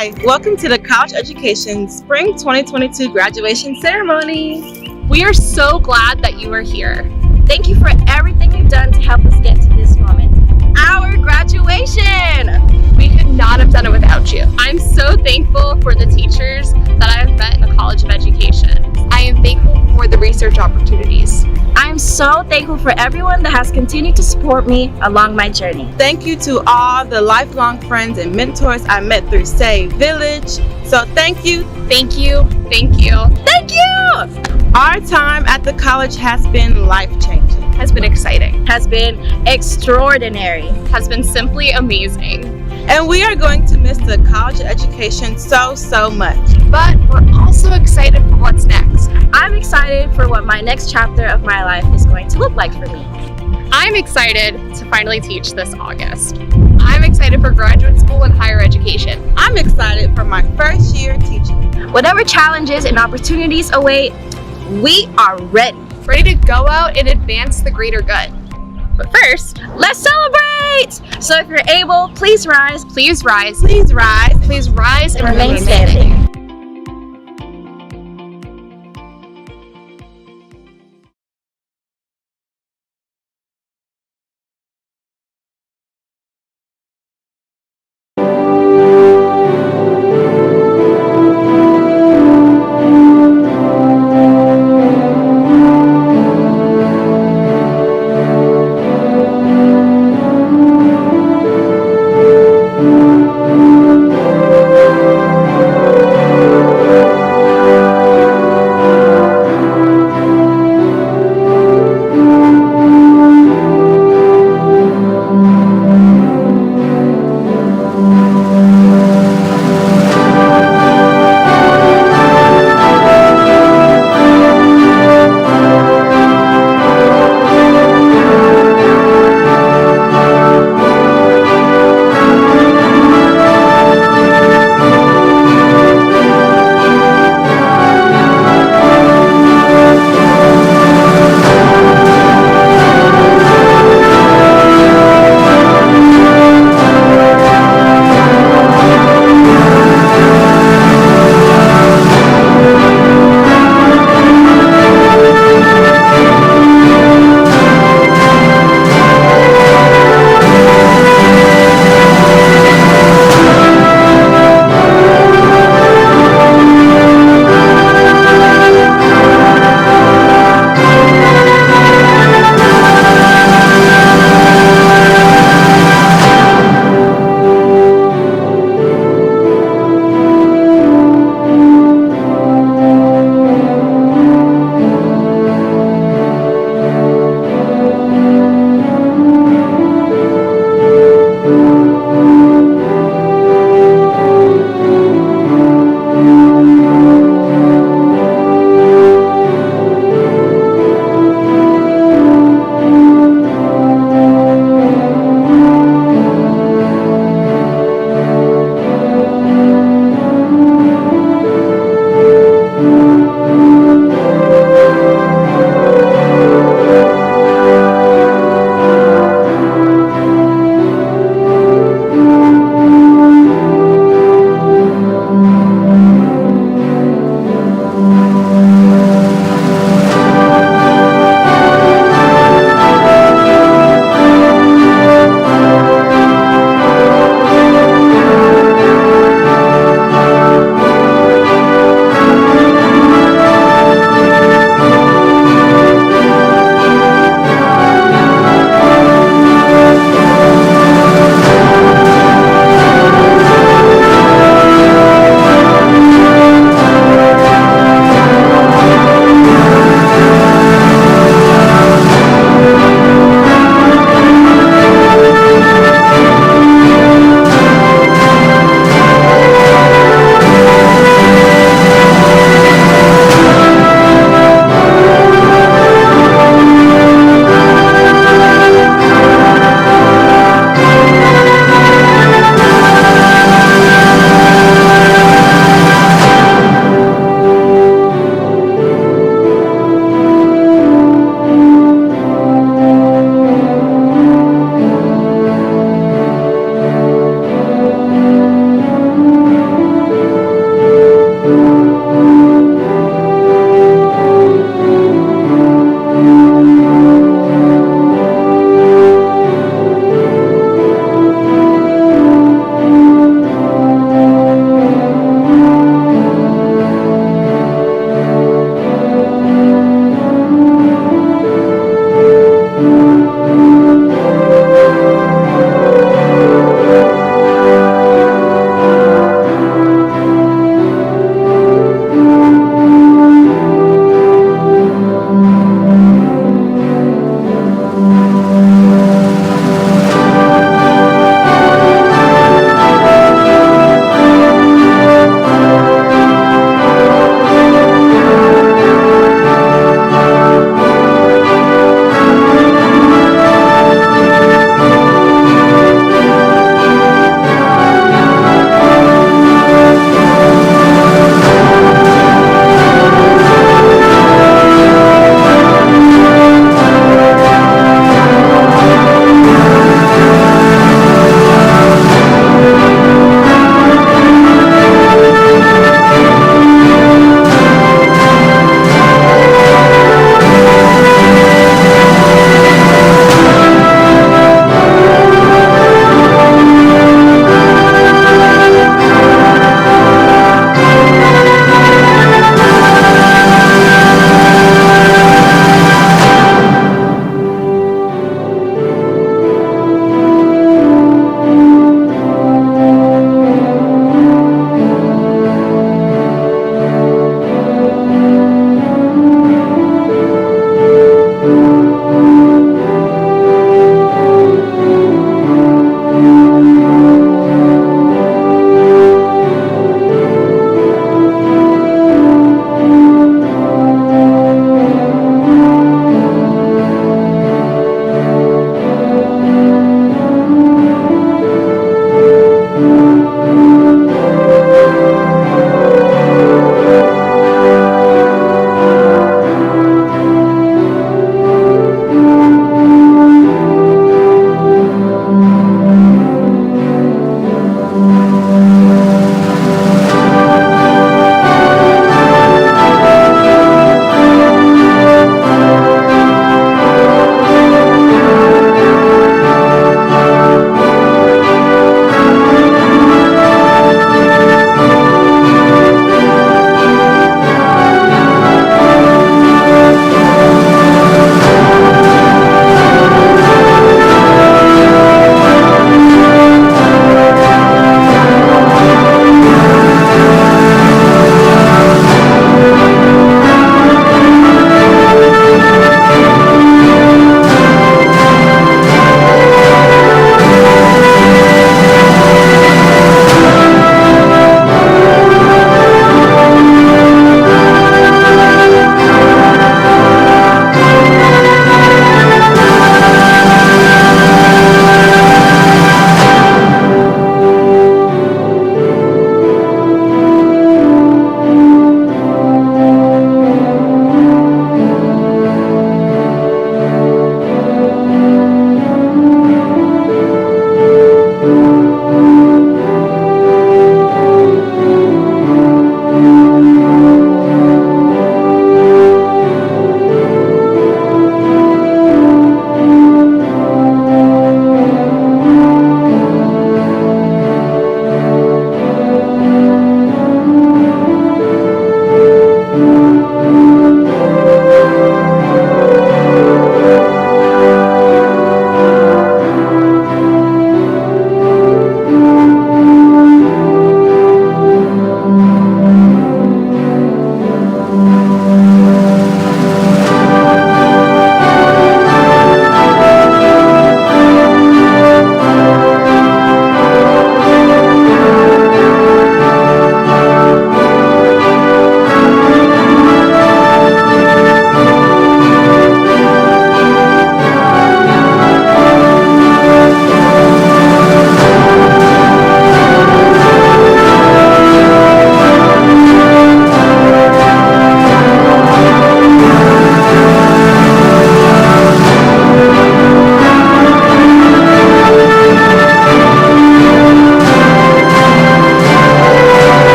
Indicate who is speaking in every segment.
Speaker 1: Hi, welcome to the College Education Spring 2022 graduation ceremony.
Speaker 2: We are so glad that you are here.
Speaker 3: Thank you for everything you've done to help us get to this moment.
Speaker 2: Our graduation! We could not have done it without you. I'm so thankful for the teachers that I have met in the College of Education. I am thankful for the research opportunities.
Speaker 3: I am so thankful for everyone that has continued to support me along my journey.
Speaker 1: Thank you to all the lifelong friends and mentors I met through Save Village. So thank you.
Speaker 2: Thank you. Thank you.
Speaker 3: Thank you!
Speaker 1: Our time at the college has been life-changing.
Speaker 2: Has been exciting.
Speaker 3: Has been extraordinary.
Speaker 2: Has been simply amazing.
Speaker 1: And we are going to miss the college education so much.
Speaker 2: But we're also excited for what's next.
Speaker 3: I'm excited for what my next chapter of my life is going to look like for me.
Speaker 2: I'm excited to finally teach this August. I'm excited for graduate school and higher education.
Speaker 1: I'm excited for my first year teaching.
Speaker 3: Whatever challenges and opportunities await, we are ready.
Speaker 2: Ready to go out and advance the greater good. But first,
Speaker 3: let's celebrate! So if you're able, please rise.
Speaker 2: Please rise.
Speaker 1: Please rise.
Speaker 2: Please rise and
Speaker 3: remain
Speaker 2: remain
Speaker 3: standing.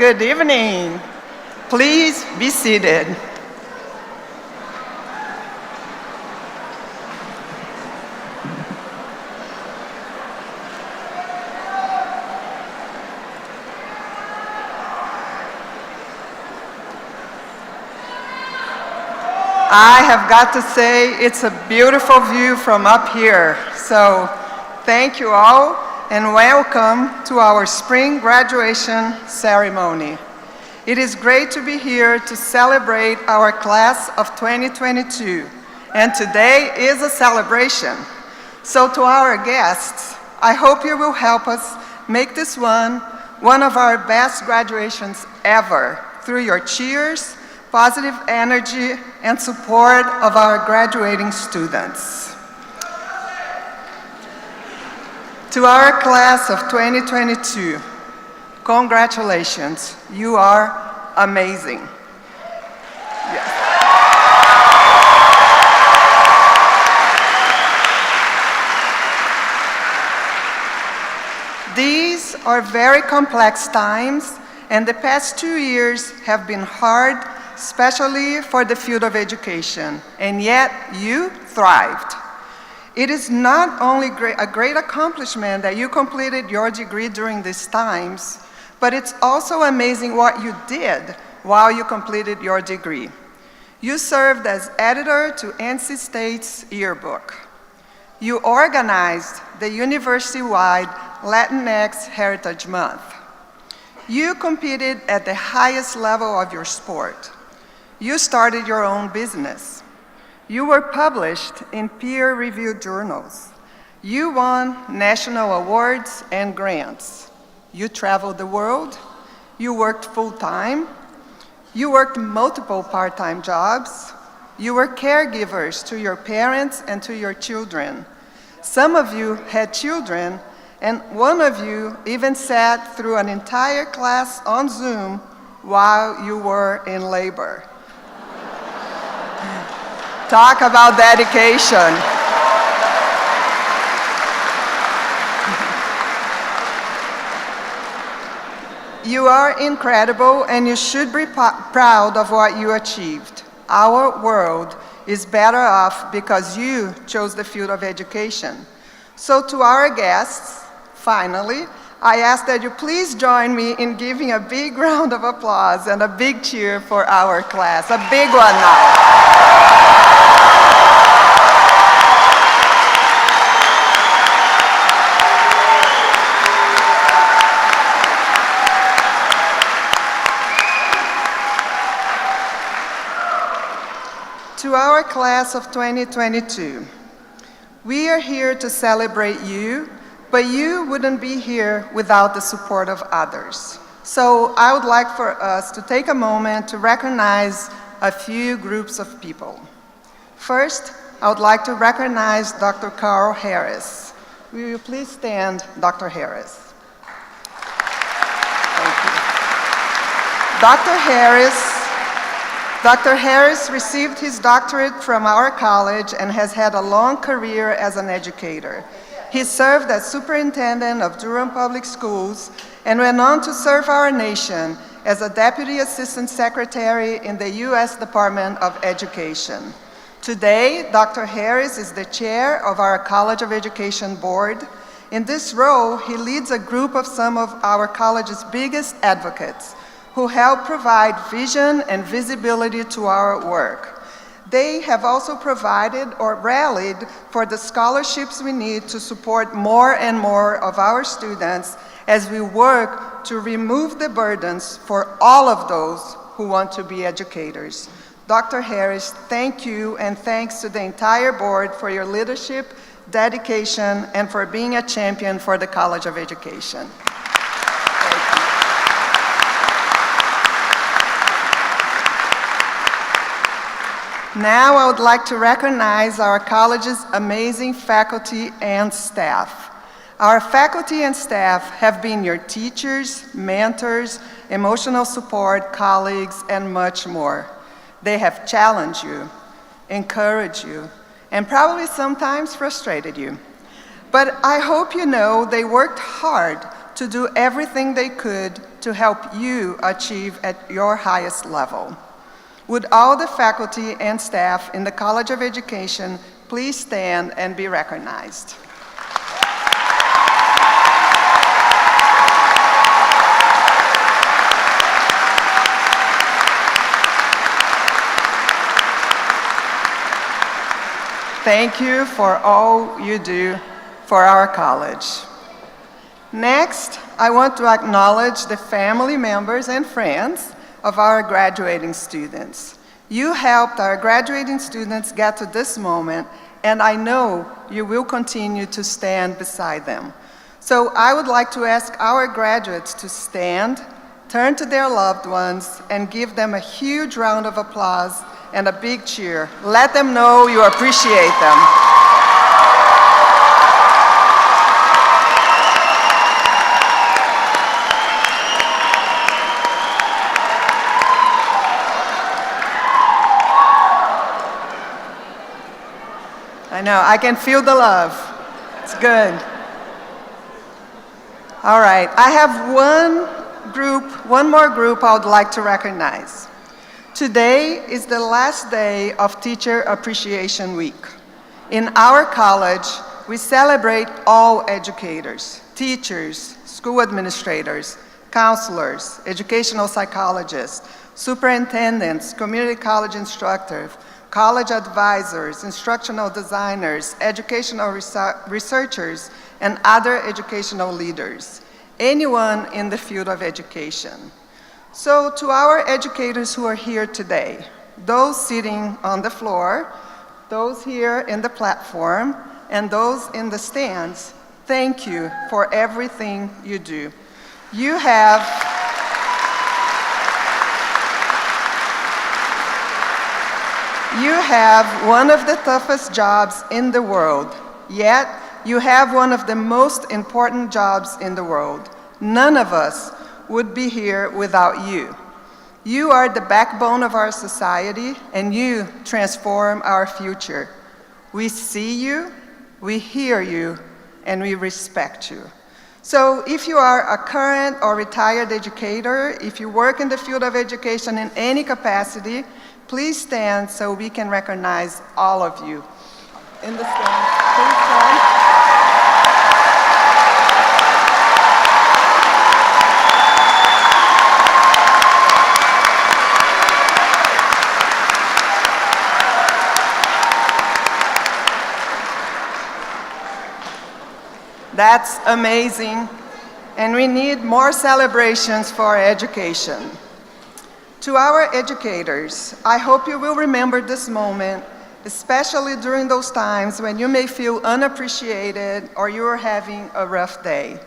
Speaker 4: good evening. Please be seated. I have got to say, it's a beautiful view from up here. So thank you all and welcome to our spring graduation ceremony. It is great to be here to celebrate our class of 2022. And today is a celebration. So to our guests, I hope you will help us make this one of our best graduations ever through your cheers, positive energy, and support of our graduating students. To our class of 2022, congratulations, you are amazing. Yes. These are very complex times, and the past 2 years have been hard, especially for the field of education, and yet you thrived. It is not only a great accomplishment that you completed your degree during these times, but it's also amazing what you did while you completed your degree. You served as editor to NC State's yearbook. You organized the university-wide Latinx Heritage Month. You competed at the highest level of your sport. You started your own business. You were published in peer-reviewed journals. You won national awards and grants. You traveled the world. You worked full-time. You worked multiple part-time jobs. You were caregivers to your parents and to your children. Some of you had children, and one of you even sat through an entire class on Zoom while you were in labor. Talk about dedication. You are incredible, and you should be proud of what you achieved. Our world is better off because you chose the field of education. So to our guests, finally, I ask that you please join me in giving a big round of applause and a big cheer for our class. A big one now. To our class of 2022, we are here to celebrate you, but you wouldn't be here without the support of others. So I would like for us to take a moment to recognize a few groups of people. First, I would like to recognize Dr. Carl Harris. Will you please stand, Dr. Harris? Thank you. Dr. Harris received his doctorate from our college and has had a long career as an educator. He served as superintendent of Durham Public Schools and went on to serve our nation as a deputy assistant secretary in the U.S. Department of Education. Today, Dr. Harris is the chair of our College of Education board. In this role, he leads a group of some of our college's biggest advocates, who help provide vision and visibility to our work. They have also provided or rallied for the scholarships we need to support more and more of our students as we work to remove the burdens for all of those who want to be educators. Dr. Harris, thank you, and thanks to the entire board for your leadership, dedication, and for being a champion for the College of Education. Now I would like to recognize our college's amazing faculty and staff. Our faculty and staff have been your teachers, mentors, emotional support, colleagues, and much more. They have challenged you, encouraged you, and probably sometimes frustrated you. But I hope you know they worked hard to do everything they could to help you achieve at your highest level. Would all the faculty and staff in the College of Education please stand and be recognized? Thank you for all you do for our college. Next, I want to acknowledge the family members and friends of our graduating students. You helped our graduating students get to this moment, and I know you will continue to stand beside them. So I would like to ask our graduates to stand, turn to their loved ones, and give them a huge round of applause and a big cheer. Let them know you appreciate them. I know, I can feel the love. It's good. All right, I have one more group I would like to recognize. Today is the last day of Teacher Appreciation Week. In our college, we celebrate all educators, teachers, school administrators, counselors, educational psychologists, superintendents, community college instructors, college advisors, instructional designers, educational researchers, and other educational leaders, anyone in the field of education. So to our educators who are here today, those sitting on the floor, those here in the platform, and those in the stands, thank you for everything you do. You have one of the toughest jobs in the world, yet you have one of the most important jobs in the world. None of us would be here without you. You are the backbone of our society, and you transform our future. We see you, we hear you, and we respect you. So if you are a current or retired educator, if you work in the field of education in any capacity, please stand so we can recognize all of you. In the stand, please stand. That's amazing, and we need more celebrations for education. To our educators, I hope you will remember this moment, especially during those times when you may feel unappreciated or you are having a rough day.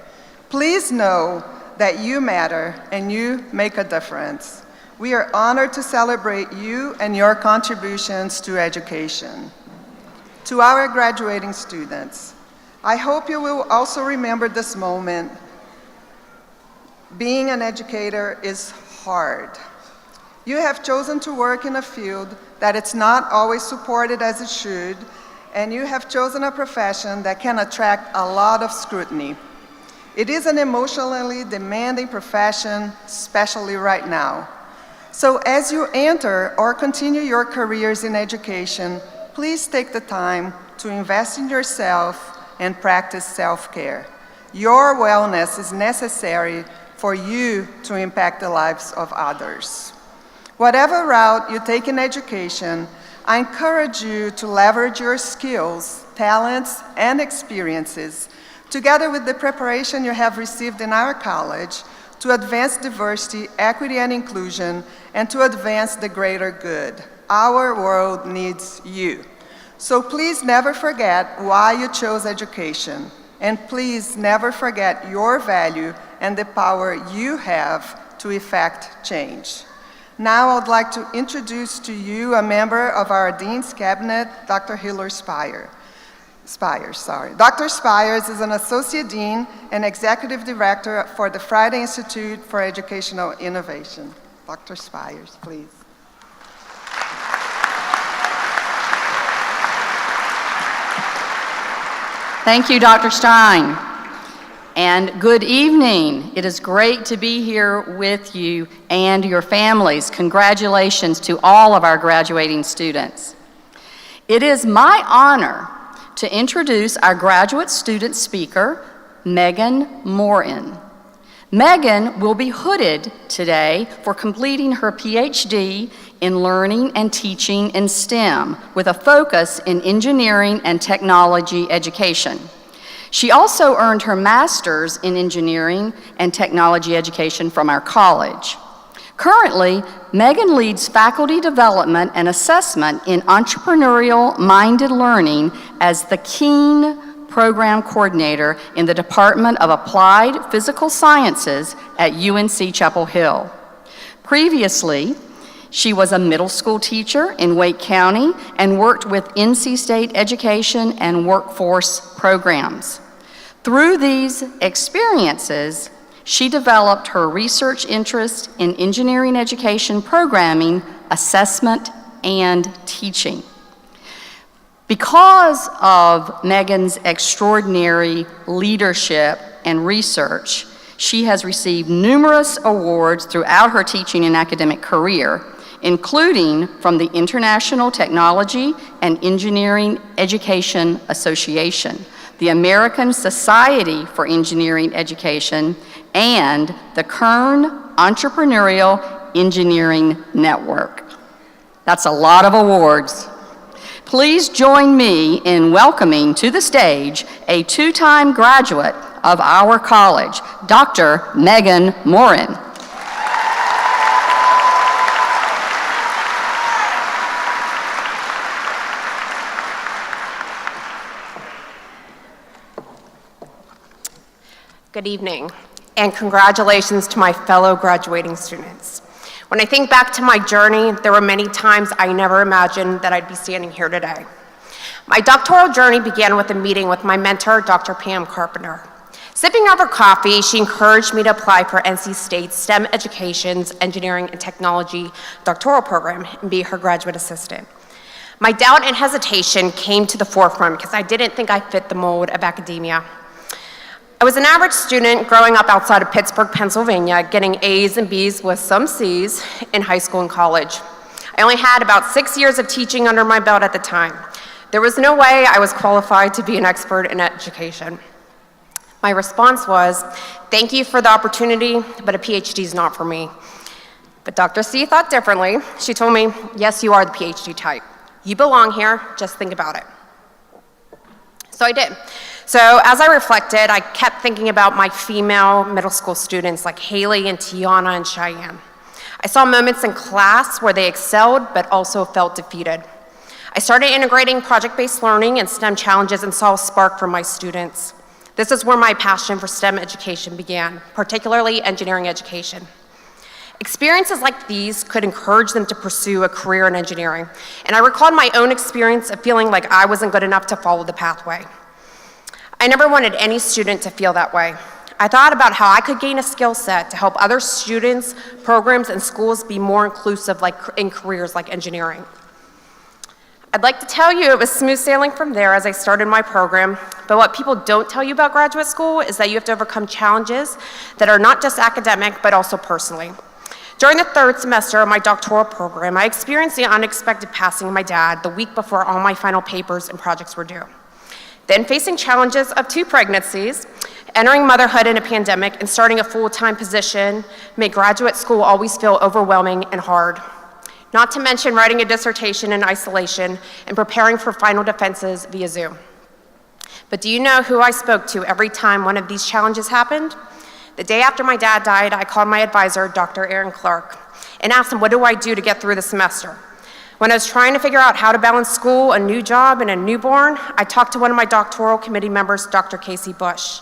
Speaker 4: Please know that you matter and you make a difference. We are honored to celebrate you and your contributions to education. To our graduating students, I hope you will also remember this moment. Being an educator is hard. You have chosen to work in a field that it's not always supported as it should, and you have chosen a profession that can attract a lot of scrutiny. It is an emotionally demanding profession, especially right now. So as you enter or continue your careers in education, please take the time to invest in yourself and practice self-care. Your wellness is necessary for you to impact the lives of others. Whatever route you take in education, I encourage you to leverage your skills, talents, and experiences, together with the preparation you have received in our college, to advance diversity, equity, and inclusion, and to advance the greater good. Our world needs you. So please never forget why you chose education, and please never forget your value and the power you have to effect change. Now I would like to introduce to you a member of our Dean's Cabinet, Dr. Hiller Spires. Dr. Spires is an Associate Dean and Executive Director for the Friday Institute for Educational Innovation. Dr. Spires, please.
Speaker 5: Thank you, Dr. Stein. And good evening. It is great to be here with you and your families. Congratulations to all of our graduating students. It is my honor to introduce our graduate student speaker, Megan Morin. Megan will be hooded today for completing her PhD in learning and teaching in STEM with a focus in engineering and technology education. She also earned her master's in engineering and technology education from our college. Currently, Megan leads faculty development and assessment in entrepreneurial-minded learning as the Keene Program Coordinator in the Department of Applied Physical Sciences at UNC Chapel Hill. Previously, she was a middle school teacher in Wake County and worked with NC State education and workforce programs. Through these experiences, she developed her research interest in engineering education programming, assessment, and teaching. Because of Megan's extraordinary leadership and research, she has received numerous awards throughout her teaching and academic career, including from the International Technology and Engineering Education Association, the American Society for Engineering Education, and the Kern Entrepreneurial Engineering Network. That's a lot of awards. Please join me in welcoming to the stage a two-time graduate of our college, Dr. Megan Morin.
Speaker 6: Good evening, and congratulations to my fellow graduating students. When I think back to my journey, there were many times I never imagined that I'd be standing here today. My doctoral journey began with a meeting with my mentor, Dr. Pam Carpenter. Sipping over coffee, she encouraged me to apply for NC State's STEM Education's Engineering and Technology doctoral program and be her graduate assistant. My doubt and hesitation came to the forefront because I didn't think I fit the mold of academia. I was an average student growing up outside of Pittsburgh, Pennsylvania, getting A's and B's with some C's in high school and college. I only had about 6 years of teaching under my belt at the time. There was no way I was qualified to be an expert in education. My response was, "Thank you for the opportunity, but a PhD is not for me." But Dr. C thought differently. She told me, "Yes, you are the PhD type. You belong here, just think about it." So I did. So as I reflected, I kept thinking about my female middle school students like Haley and Tiana and Cheyenne. I saw moments in class where they excelled but also felt defeated. I started integrating project-based learning and STEM challenges and saw a spark from my students. This is where my passion for STEM education began, particularly engineering education. Experiences like these could encourage them to pursue a career in engineering, and I recalled my own experience of feeling like I wasn't good enough to follow the pathway. I never wanted any student to feel that way. I thought about how I could gain a skill set to help other students, programs, and schools be more inclusive in careers like engineering. I'd like to tell you it was smooth sailing from there as I started my program, but what people don't tell you about graduate school is that you have to overcome challenges that are not just academic, but also personally. During the third semester of my doctoral program, I experienced the unexpected passing of my dad the week before all my final papers and projects were due. Then facing challenges of 2 pregnancies, entering motherhood in a pandemic, and starting a full-time position made graduate school always feel overwhelming and hard. Not to mention writing a dissertation in isolation and preparing for final defenses via Zoom. But do you know who I spoke to every time one of these challenges happened? The day after my dad died, I called my advisor, Dr. Aaron Clark, and asked him, what do I do to get through the semester? When I was trying to figure out how to balance school, a new job, and a newborn, I talked to one of my doctoral committee members, Dr. Casey Bush.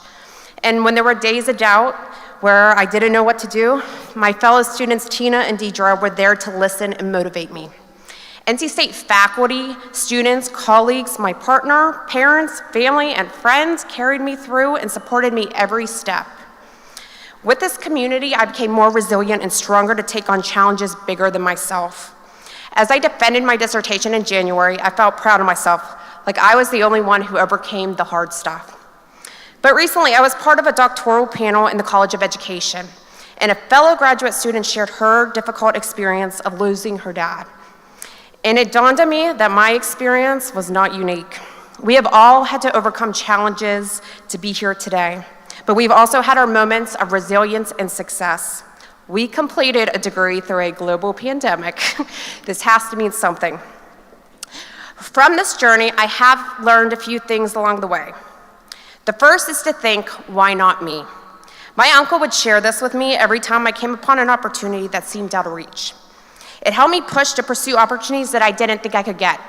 Speaker 6: And when there were days of doubt where I didn't know what to do, my fellow students, Tina and Deidre, were there to listen and motivate me. NC State faculty, students, colleagues, my partner, parents, family, and friends carried me through and supported me every step. With this community, I became more resilient and stronger to take on challenges bigger than myself. As I defended my dissertation in January, I felt proud of myself, like I was the only one who overcame the hard stuff. But recently, I was part of a doctoral panel in the College of Education, and a fellow graduate student shared her difficult experience of losing her dad. And it dawned on me that my experience was not unique. We have all had to overcome challenges to be here today, but we've also had our moments of resilience and success. We completed a degree through a global pandemic. This has to mean something. From this journey, I have learned a few things along the way. The first is to think, why not me? My uncle would share this with me every time I came upon an opportunity that seemed out of reach. It helped me push to pursue opportunities that I didn't think I could get.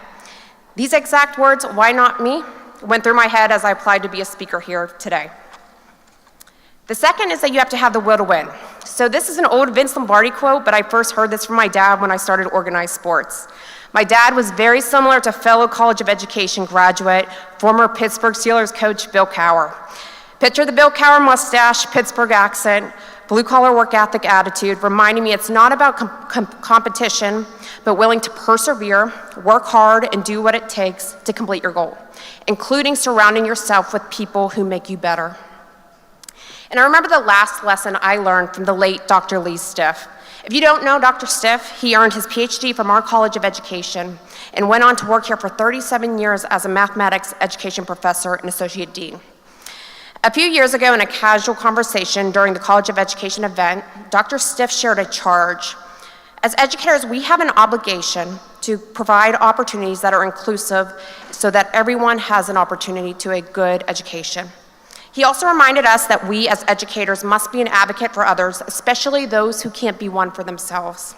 Speaker 6: These exact words, why not me, went through my head as I applied to be a speaker here today. The second is that you have to have the will to win. So this is an old Vince Lombardi quote, but I first heard this from my dad when I started organized sports. My dad was very similar to fellow College of Education graduate, former Pittsburgh Steelers coach Bill Cowher. Picture the Bill Cowher mustache, Pittsburgh accent, blue-collar work ethic attitude, reminding me it's not about competition, but willing to persevere, work hard, and do what it takes to complete your goal, including surrounding yourself with people who make you better. And I remember the last lesson I learned from the late Dr. Lee Stiff. If you don't know Dr. Stiff, he earned his PhD from our College of Education and went on to work here for 37 years as a mathematics education professor and associate dean. A few years ago in a casual conversation during the College of Education event, Dr. Stiff shared a charge. As educators, we have an obligation to provide opportunities that are inclusive so that everyone has an opportunity to a good education. He also reminded us that we as educators must be an advocate for others, especially those who can't be one for themselves.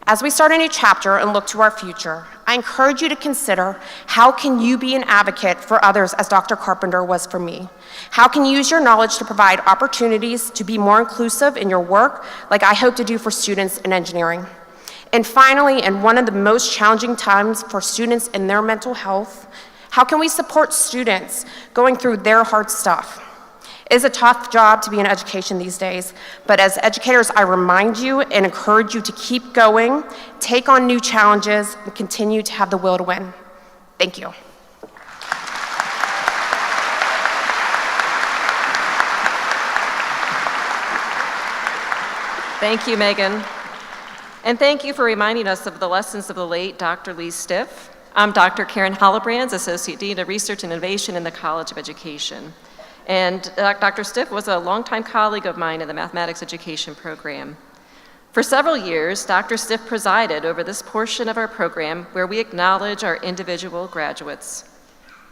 Speaker 6: As we start a new chapter and look to our future, I encourage you to consider how can you be an advocate for others as Dr. Carpenter was for me? How can you use your knowledge to provide opportunities to be more inclusive in your work, like I hope to do for students in engineering? And finally, in one of the most challenging times for students in their mental health, how can we support students going through their hard stuff? It is a tough job to be in education these days, but as educators, I remind you and encourage you to keep going, take on new challenges, and continue to have the will to win. Thank you.
Speaker 7: Thank you, Megan. And thank you for reminding us of the lessons of the late Dr. Lee Stiff. I'm Dr. Karen Hollebrands, Associate Dean of Research and Innovation in the College of Education. And Dr. Stiff was a longtime colleague of mine in the mathematics education program. For several years, Dr. Stiff presided over this portion of our program where we acknowledge our individual graduates.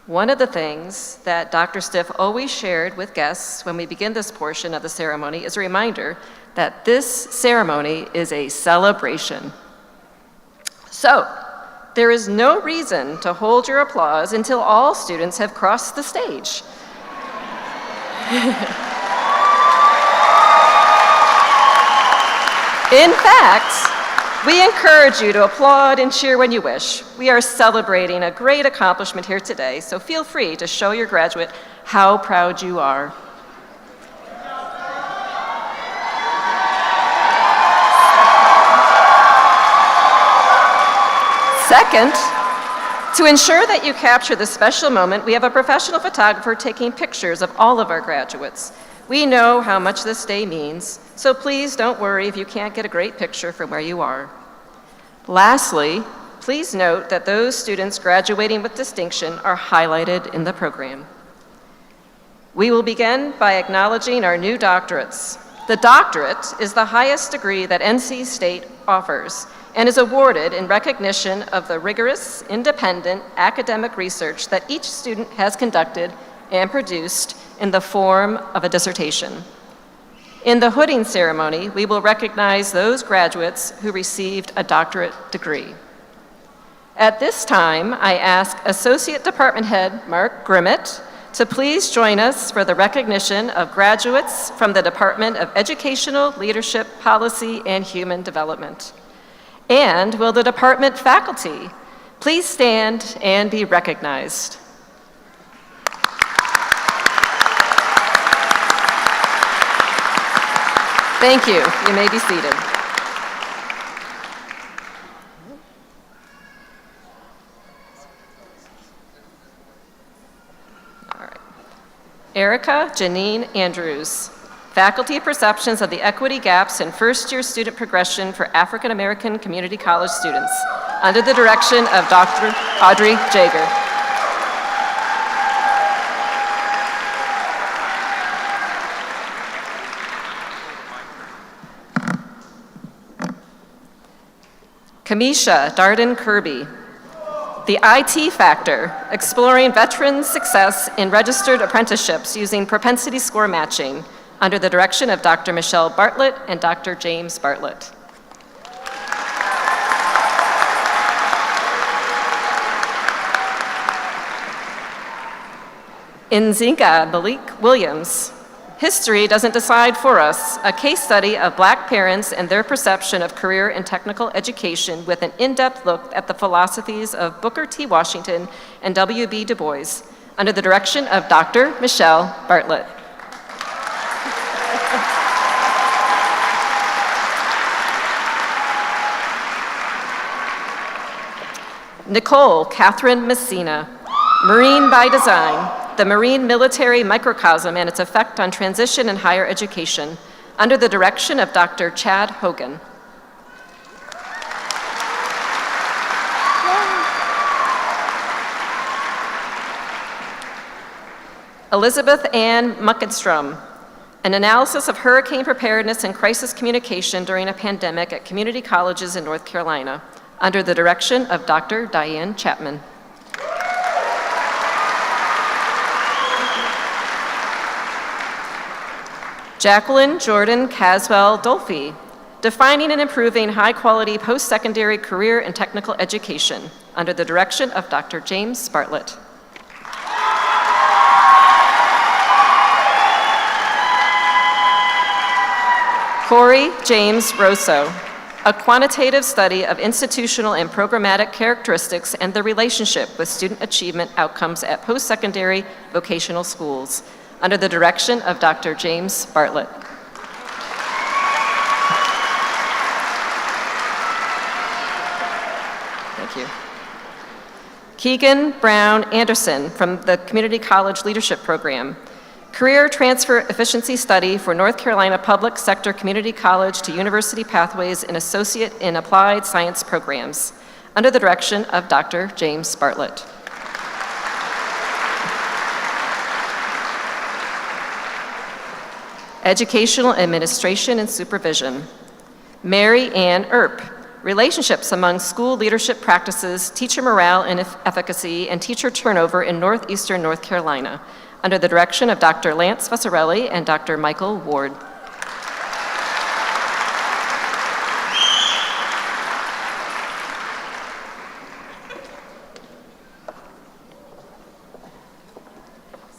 Speaker 7: One of the things that Dr. Stiff always shared with guests when we begin this portion of the ceremony is a reminder that this ceremony is a celebration. So, there is no reason to hold your applause until all students have crossed the stage. In fact, we encourage you to applaud and cheer when you wish. We are celebrating a great accomplishment here today, so feel free to show your graduate how proud you are. Second, to ensure that you capture this special moment, we have a professional photographer taking pictures of all of our graduates. We know how much this day means, so please don't worry if you can't get a great picture from where you are. Lastly, please note that those students graduating with distinction are highlighted in the program. We will begin by acknowledging our new doctorates. The doctorate is the highest degree that NC State offers and is awarded in recognition of the rigorous, independent academic research that each student has conducted and produced in the form of a dissertation. In the hooding ceremony, we will recognize those graduates who received a doctorate degree. At this time, I ask Associate Department Head Mark Grimmett to please join us for the recognition of graduates from the Department of Educational Leadership, Policy, and Human Development. And will the department faculty please stand and be recognized? Thank you. You may be seated. All right. Erica Janine Andrews. Faculty Perceptions of the Equity Gaps in First-Year Student Progression for African American Community College Students, under the direction of Dr. Audrey Jager. Kamisha Darden Kirby. The IT Factor, exploring veteran success in registered apprenticeships using propensity score matching, under the direction of Dr. Michelle Bartlett and Dr. James Bartlett. Nzinga Malik Williams. History Doesn't Decide for Us, a case study of Black parents and their perception of career and technical education with an in-depth look at the philosophies of Booker T. Washington and W.B. Du Bois, under the direction of Dr. Michelle Bartlett. Nicole Catherine Messina, Marine by Design, the Marine Military Microcosm and its effect on transition and higher education, under the direction of Dr. Chad Hogan. Elizabeth Ann Muckenstrom, an analysis of hurricane preparedness and crisis communication during a pandemic at community colleges in North Carolina, under the direction of Dr. Diane Chapman. Jacqueline Jordan Caswell Dolphy, Defining and Improving High-Quality Post-Secondary Career and Technical Education, under the direction of Dr. James Bartlett. Corey James Rosso, a quantitative study of institutional and programmatic characteristics and the relationship with student achievement outcomes at post-secondary vocational schools, under the direction of Dr. James Bartlett. Thank you. Keegan Brown Anderson from the Community College Leadership Program, Career Transfer Efficiency Study for North Carolina Public Sector Community College to University Pathways in Associate in Applied Science Programs, under the direction of Dr. James Bartlett. Educational Administration and Supervision. Mary Ann Earp, Relationships Among School Leadership Practices, Teacher Morale and Efficacy, and Teacher Turnover in Northeastern North Carolina, under the direction of Dr. Lance Fussarelli and Dr. Michael Ward.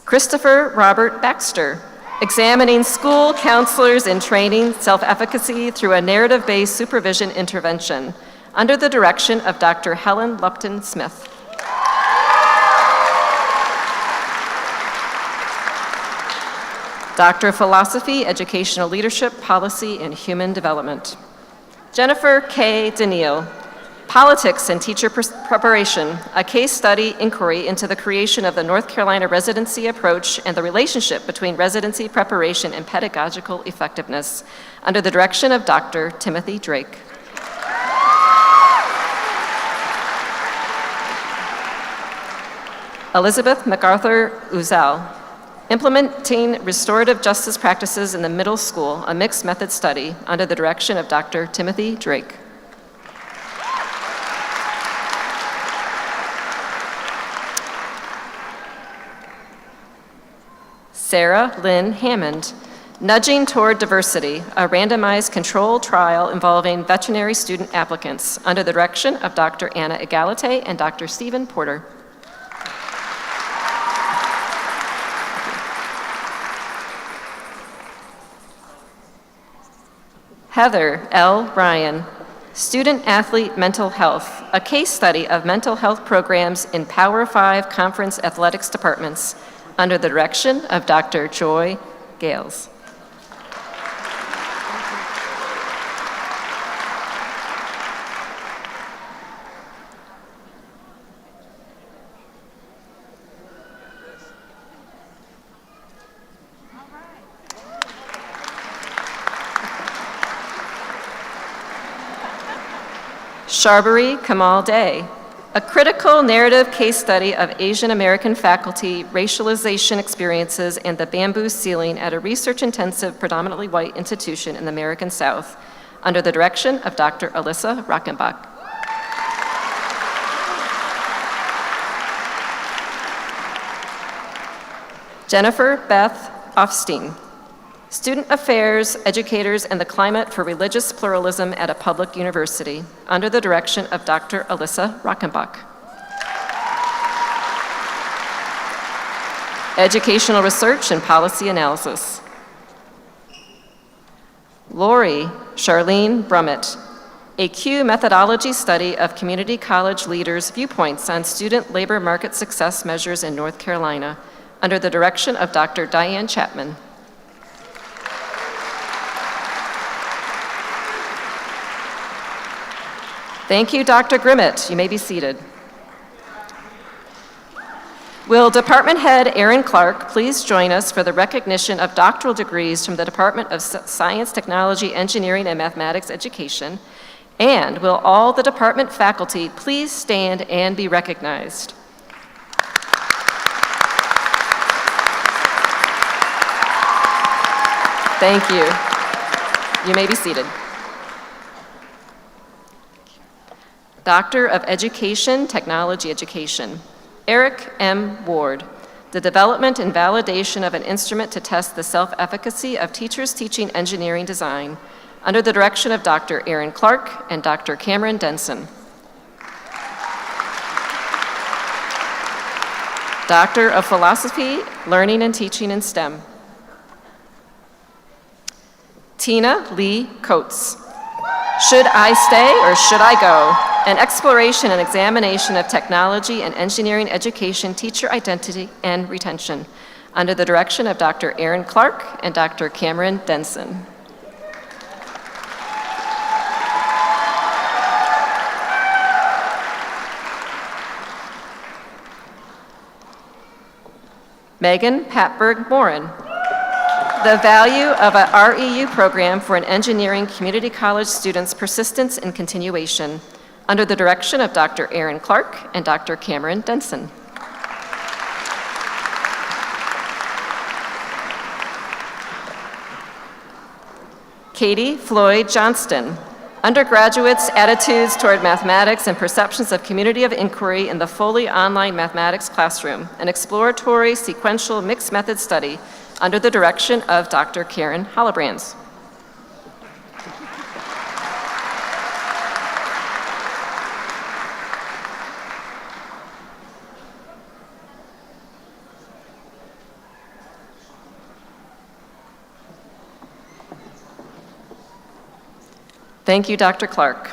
Speaker 7: Christopher Robert Baxter, Examining School Counselors in Training Self-Efficacy through a Narrative-Based Supervision Intervention, under the direction of Dr. Helen Lupton Smith. Doctor of Philosophy, Educational Leadership, Policy, and Human Development. Jennifer K. Daniel, Politics and Teacher Preparation, a case study inquiry into the creation of the North Carolina residency approach and the relationship between residency preparation and pedagogical effectiveness, under the direction of Dr. Timothy Drake. Elizabeth MacArthur Uzel, Implementing Restorative Justice Practices in the Middle School, a Mixed Method Study, under the direction of Dr. Timothy Drake. Sarah Lynn Hammond, Nudging Toward Diversity, a randomized controlled trial involving veterinary student applicants, under the direction of Dr. Anna Egalite and Dr. Stephen Porter. Heather L. Ryan, Student Athlete Mental Health, a case study of mental health programs in Power 5 Conference Athletics Departments, under the direction of Dr. Joy Gales. Sharbari Kamal Day, a critical narrative case study of Asian American faculty racialization experiences and the bamboo ceiling at a research-intensive, predominantly white institution in the American South, under the direction of Dr. Alyssa Rockenbach. Jennifer Beth Offstein, Student Affairs, Educators, and the Climate for Religious Pluralism at a Public University, under the direction of Dr. Alyssa Rockenbach. Educational Research and Policy Analysis. Lori Charlene Brummett, a Q methodology study of community college leaders' viewpoints on student labor market success measures in North Carolina, under the direction of Dr. Diane Chapman. Thank you, Dr. Grimmett. You may be seated. Will Department Head Aaron Clark please join us for the recognition of doctoral degrees from the Department of Science, Technology, Engineering, and Mathematics Education? And will all the department faculty please stand and be recognized? Thank you. You may be seated. Doctor of Education, Technology Education, Eric M. Ward, the development and validation of an instrument to test the self-efficacy of teachers teaching engineering design, under the direction of Dr. Aaron Clark and Dr. Cameron Denson. Doctor of Philosophy, Learning and Teaching in STEM, Tina Lee Coates, Should I Stay or Should I Go? An exploration and examination of technology and engineering education, teacher identity, and retention, under the direction of Dr. Aaron Clark and Dr. Cameron Denson. Megan Patberg Morin, the value of a REU program for an engineering community college student's persistence and continuation, under the direction of Dr. Aaron Clark and Dr. Cameron Denson. Katie Floyd Johnston, undergraduates' attitudes toward mathematics and perceptions of community of inquiry in the fully online mathematics classroom, an exploratory sequential mixed method study, under the direction of Dr. Karen Hollebrands. Thank you, Dr. Clark.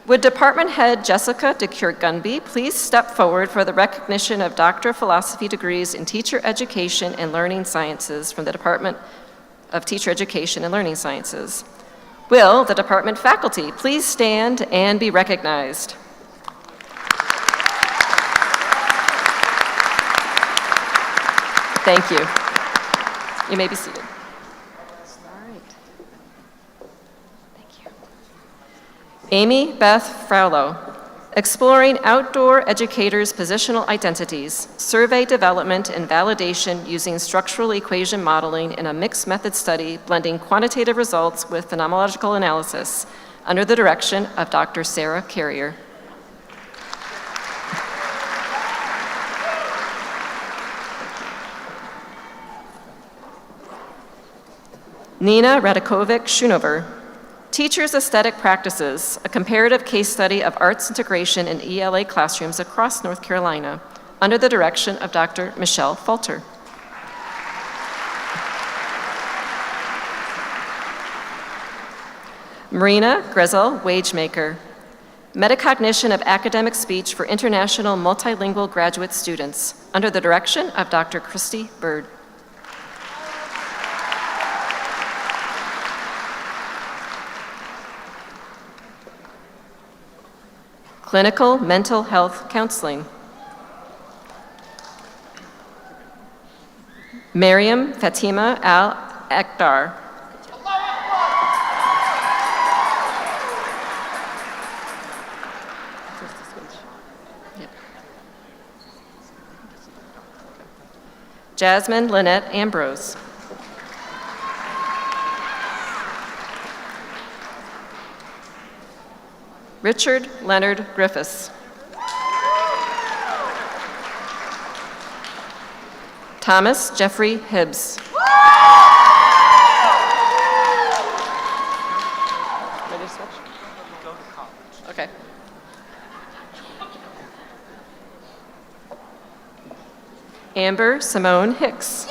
Speaker 7: Would Department Head Jessica DeCure-Gunby please step forward for the recognition of Doctor of Philosophy degrees in Teacher Education and Learning Sciences from the Department of Teacher Education and Learning Sciences? Will the department faculty please stand and be recognized? Thank you. You may be seated. Amy Beth Fraulo, Exploring Outdoor Educators' Positional Identities, Survey Development and Validation Using Structural Equation Modeling in a Mixed Method Study Blending Quantitative Results with Phenomenological Analysis, under the direction of Dr. Sarah Carrier. Nina Radakovic-Schunover, Teachers' Aesthetic Practices, a comparative case study of arts integration in ELA classrooms across North Carolina, under the direction of Dr. Michelle Falter. Marina Grezel Wagemaker, Metacognition of Academic Speech for International Multilingual Graduate Students, under the direction of Dr. Christy Bird. Clinical Mental Health Counseling. Mariam Fatima Al-Akhdar. Jasmine Lynette Ambrose. Richard Leonard Griffiths. Thomas Jeffrey Hibbs. Ready to switch? Go to college. Okay. Amber Simone Hicks.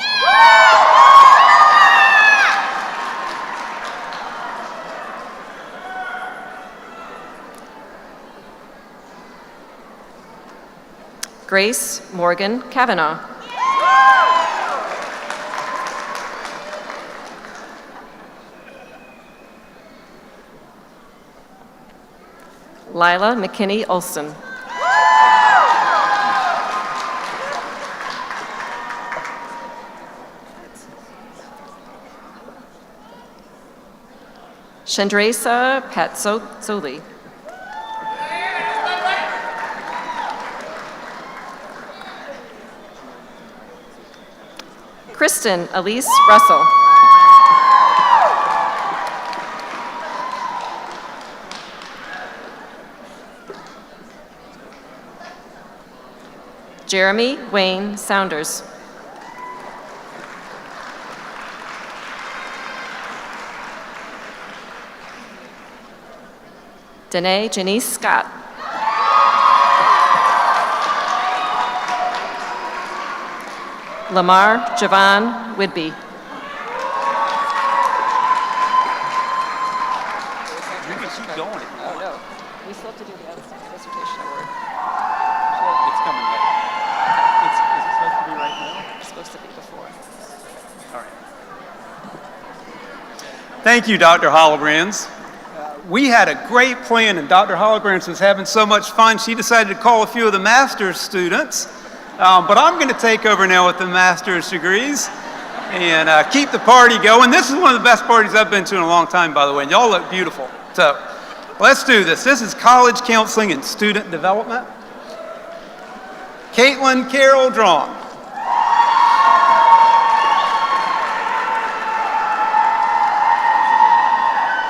Speaker 7: Grace Morgan Kavanaugh. Lila McKinney Olson. Chandrasa Patsoli. Kristen Elise Russell. Jeremy Wayne Saunders. Danae Janice Scott. Lamar Javon Whidbey.
Speaker 8: You can keep going.
Speaker 7: Oh, no. We still have to do the dissertation award.
Speaker 8: It's coming later. Is it supposed to be right now?
Speaker 7: It's supposed to be before.
Speaker 8: All right. Thank you, Dr. Hollobrands. We had a great plan, and Dr. Hollobrands was having so much fun, she decided to call a few of the master's students. But I'm going to take over now with the master's degrees and keep the party going. This is one of the best parties I've been to in a long time, by the way, and y'all look beautiful. So let's do this. This is college counseling and student development. Caitlin Carol Drawn.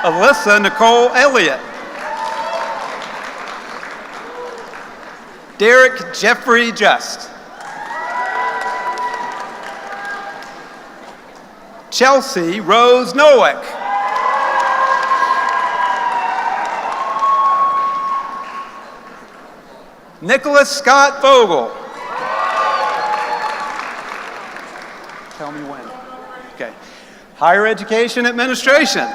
Speaker 8: Alyssa Nicole Elliott. Derek Jeffrey Just. Chelsea Rose Nowick. Nicholas Scott Vogel. Tell me when. Okay. Higher Education Administration.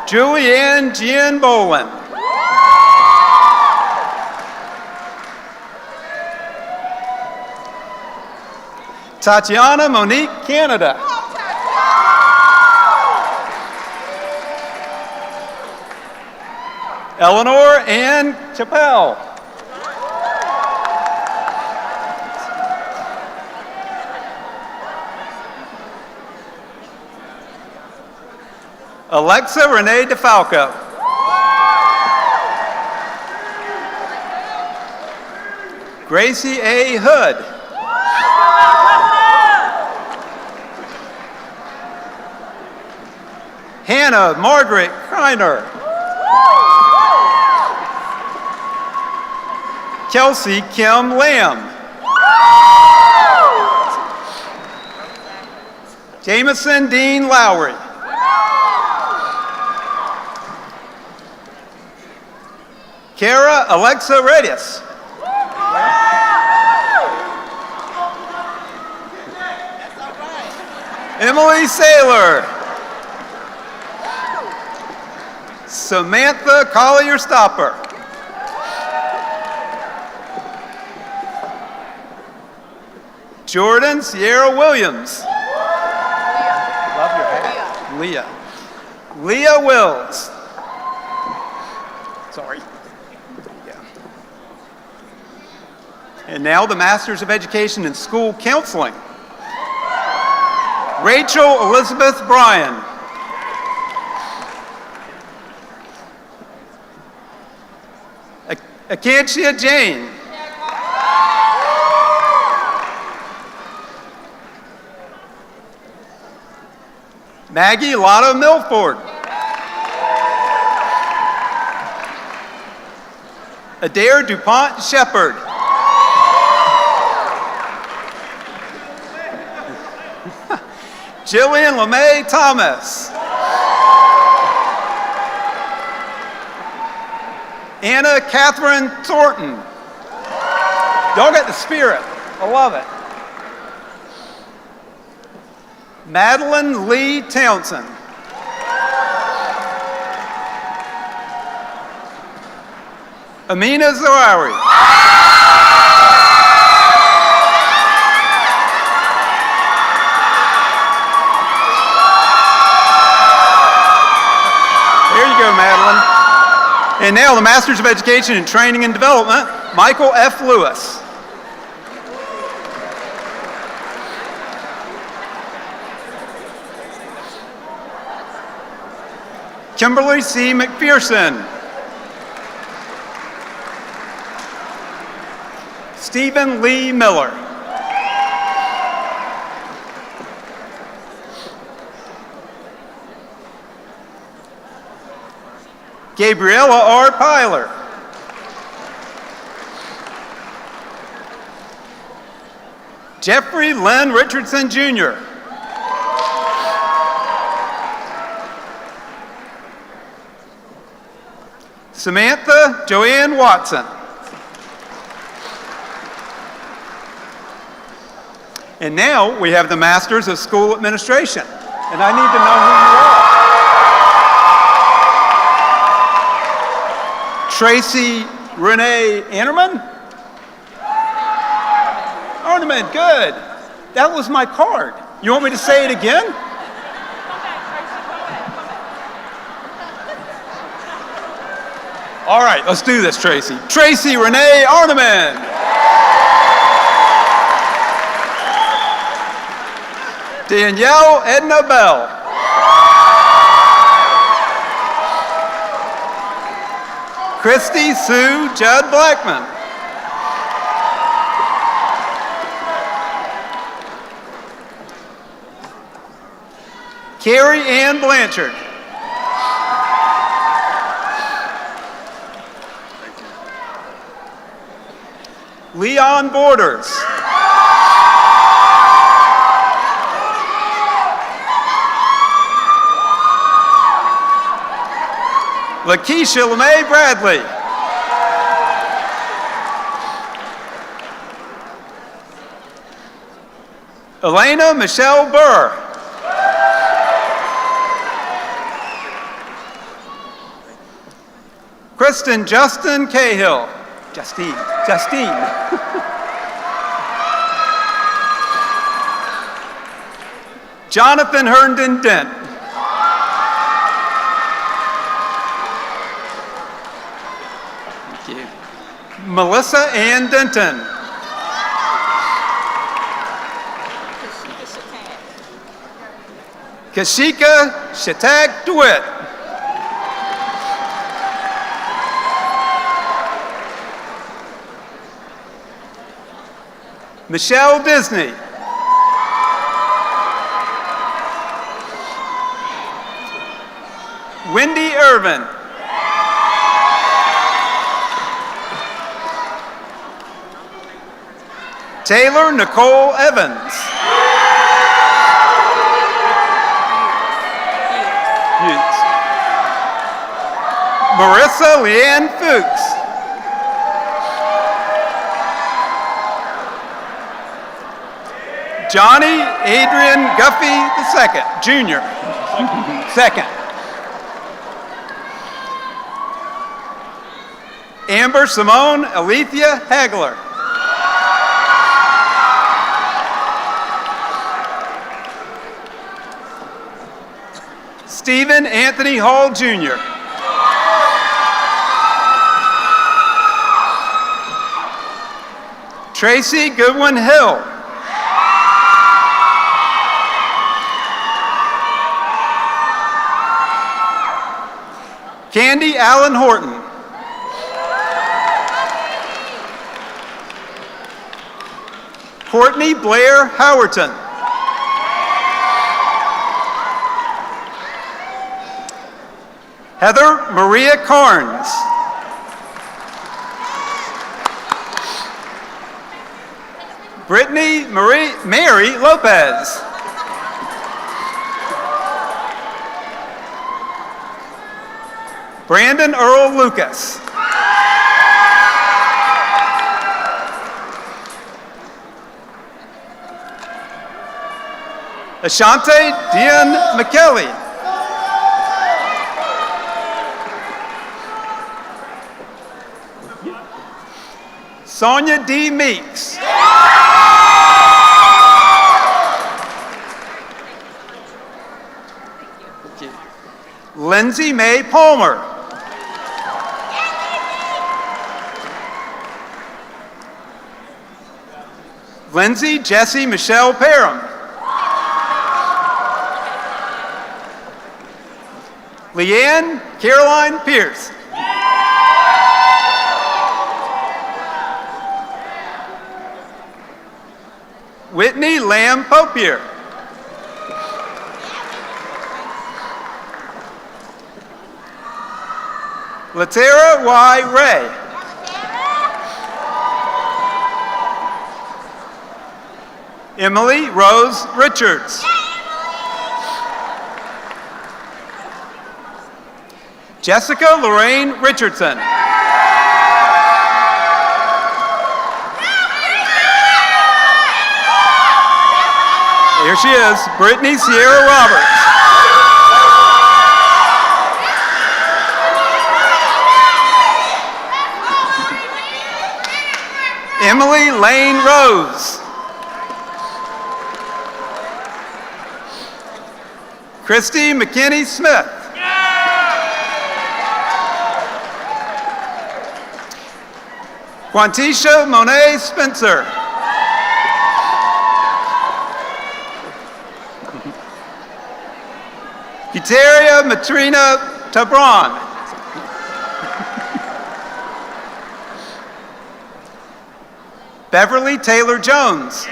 Speaker 8: Julianne Jean Bolin. Tatiana Monique Canada. Eleanor Ann Chappelle. Alexa Renee DeFalco. Gracie A. Hood. Hannah Margaret Kreiner. Kelsey Kim Lamb. Jameson Dean Lowry. Kara Alexa Reyes. Emily Saylor. Samantha Collier-Stopper. Jordan Sierra Williams. Love your hat. Leah. Leah Wills. Sorry. Yeah. And now the Masters of Education in School Counseling. Rachel Elizabeth Bryan. Akantia Jane. Maggie Lotta Milford. Adair DuPont Shepard. Jillian LeMay Thomas. Anna Catherine Thornton. Y'all got the spirit. I love it. Madeline Lee Townsend. Amina Zawari. There you go, Madeline. And now the Masters of Education in Training and Development, Michael F. Lewis. Kimberly C. McPherson. Stephen Lee Miller. Gabriella R. Pyler. Jeffrey Lynn Richardson, Jr. Samantha Joanne Watson. And now we have the Masters of School Administration. And I need to know who you are. Tracy Renee Annerman? Ornament, good. That was my card. You want me to say it again? All right, let's do this, Tracy. Tracy Renee Ornament. Danielle Edna Bell. Christy Sue Judd Blackman. Carrie Ann Blanchard. Leon Borders. Lakeisha LeMay Bradley. Elena Michelle Burr. Kristen Justin Cahill. Justine. Jonathan Herndon Dent. Thank you. Melissa Ann Denton. Kashika Shatak DeWitt. Michelle Disney. Wendy Irvin. Taylor Nicole Evans. Marissa Leanne Fuchs. Johnny Adrian Guffey II, Jr. Second. Amber Simone Alethea Hagler. Stephen Anthony Hall, Jr. Tracy Goodwin Hill. Candy Allen Horton. Courtney Blair Howerton. Heather Maria Carnes. Brittany Mary Lopez. Brandon Earl Lucas. Ashante Dian McKelly. Sonia D. Meeks. Lindsay Mae Palmer. Lindsay Jessie Michelle Parham. Leanne Caroline Pierce. Whitney Lamb Popier. Latera Y. Ray. Emily Rose Richards. Jessica Lorraine Richardson. Here she is, Brittany Sierra Roberts. Emily Lane Rose. Christy McKinney Smith. Quantisha Monet Spencer. Gutaria Matrina Tabron. Beverly Taylor Jones.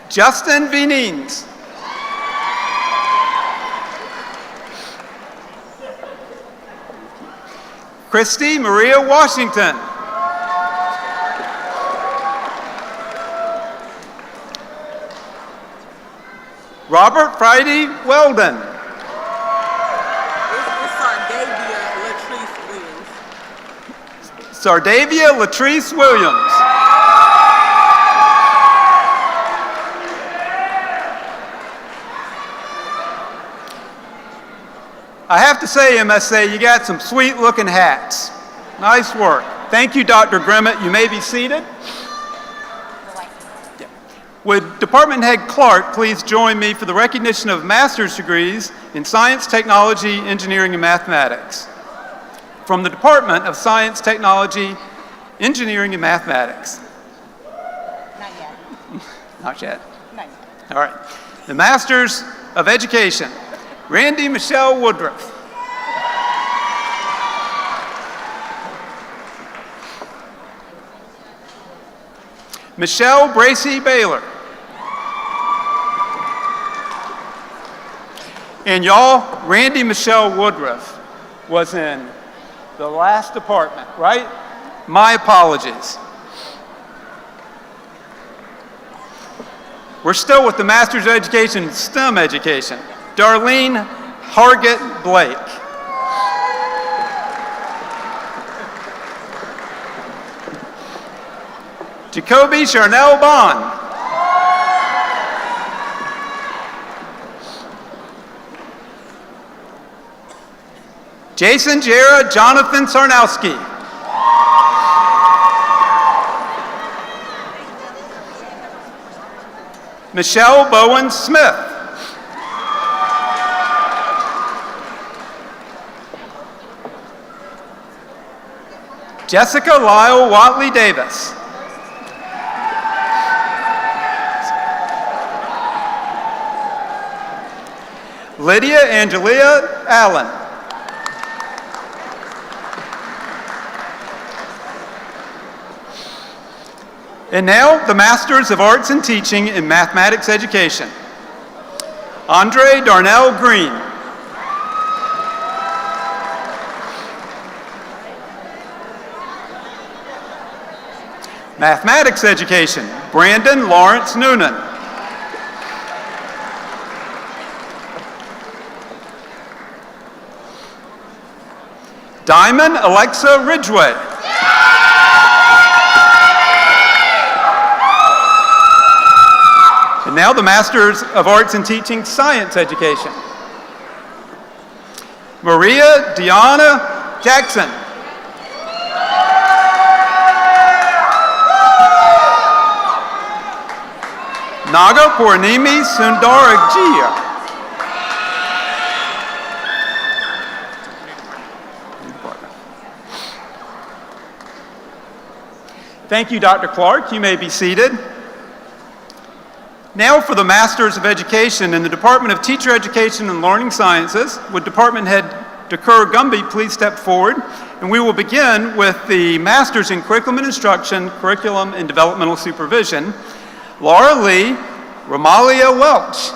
Speaker 8: Justin Venines. Christy Maria Washington. Robert Friday Weldon. Sardavia Latrice Williams. I have to say, MSA, you got some sweet looking hats. Nice work. Thank you, Dr. Grimmett. You may be seated. Would Department Head Clark please join me for the recognition of master's degrees in Science, Technology, Engineering, and Mathematics from the Department of Science, Technology, Engineering, and Mathematics.
Speaker 9: Not yet.
Speaker 8: Not yet?
Speaker 9: Not yet.
Speaker 8: All right. The Masters of Education, Randy Michelle Woodruff. Michelle Bracy Baylor. And y'all, Randy Michelle Woodruff was in the last department, right? My apologies. We're still with the Master's of Education in STEM education. Darlene Hargett Blake. Jacoby Charnel Bond. Jason Jera Jonathan Sarnowski. Michelle Bowen Smith. Jessica Lyle Watley Davis. Lydia Angelia Allen. And now, the Masters of Arts in Teaching in Mathematics Education. Andre Darnell Green. Mathematics Education, Brandon Lawrence Noonan. Diamond Alexa Ridgway. And now the Masters of Arts in Teaching, Science Education. Maria Deanna Jackson. Naga Purnimi Sundarajia. Thank you, Dr. Clark. You may be seated. Now for the Masters of Education in the Department of Teacher Education and Learning Sciences. Would Department Head Dakur Gumby please step forward? And we will begin with the Masters in Curriculum and Instruction, Curriculum and Developmental Supervision. Laura Lee, Romalia Welch.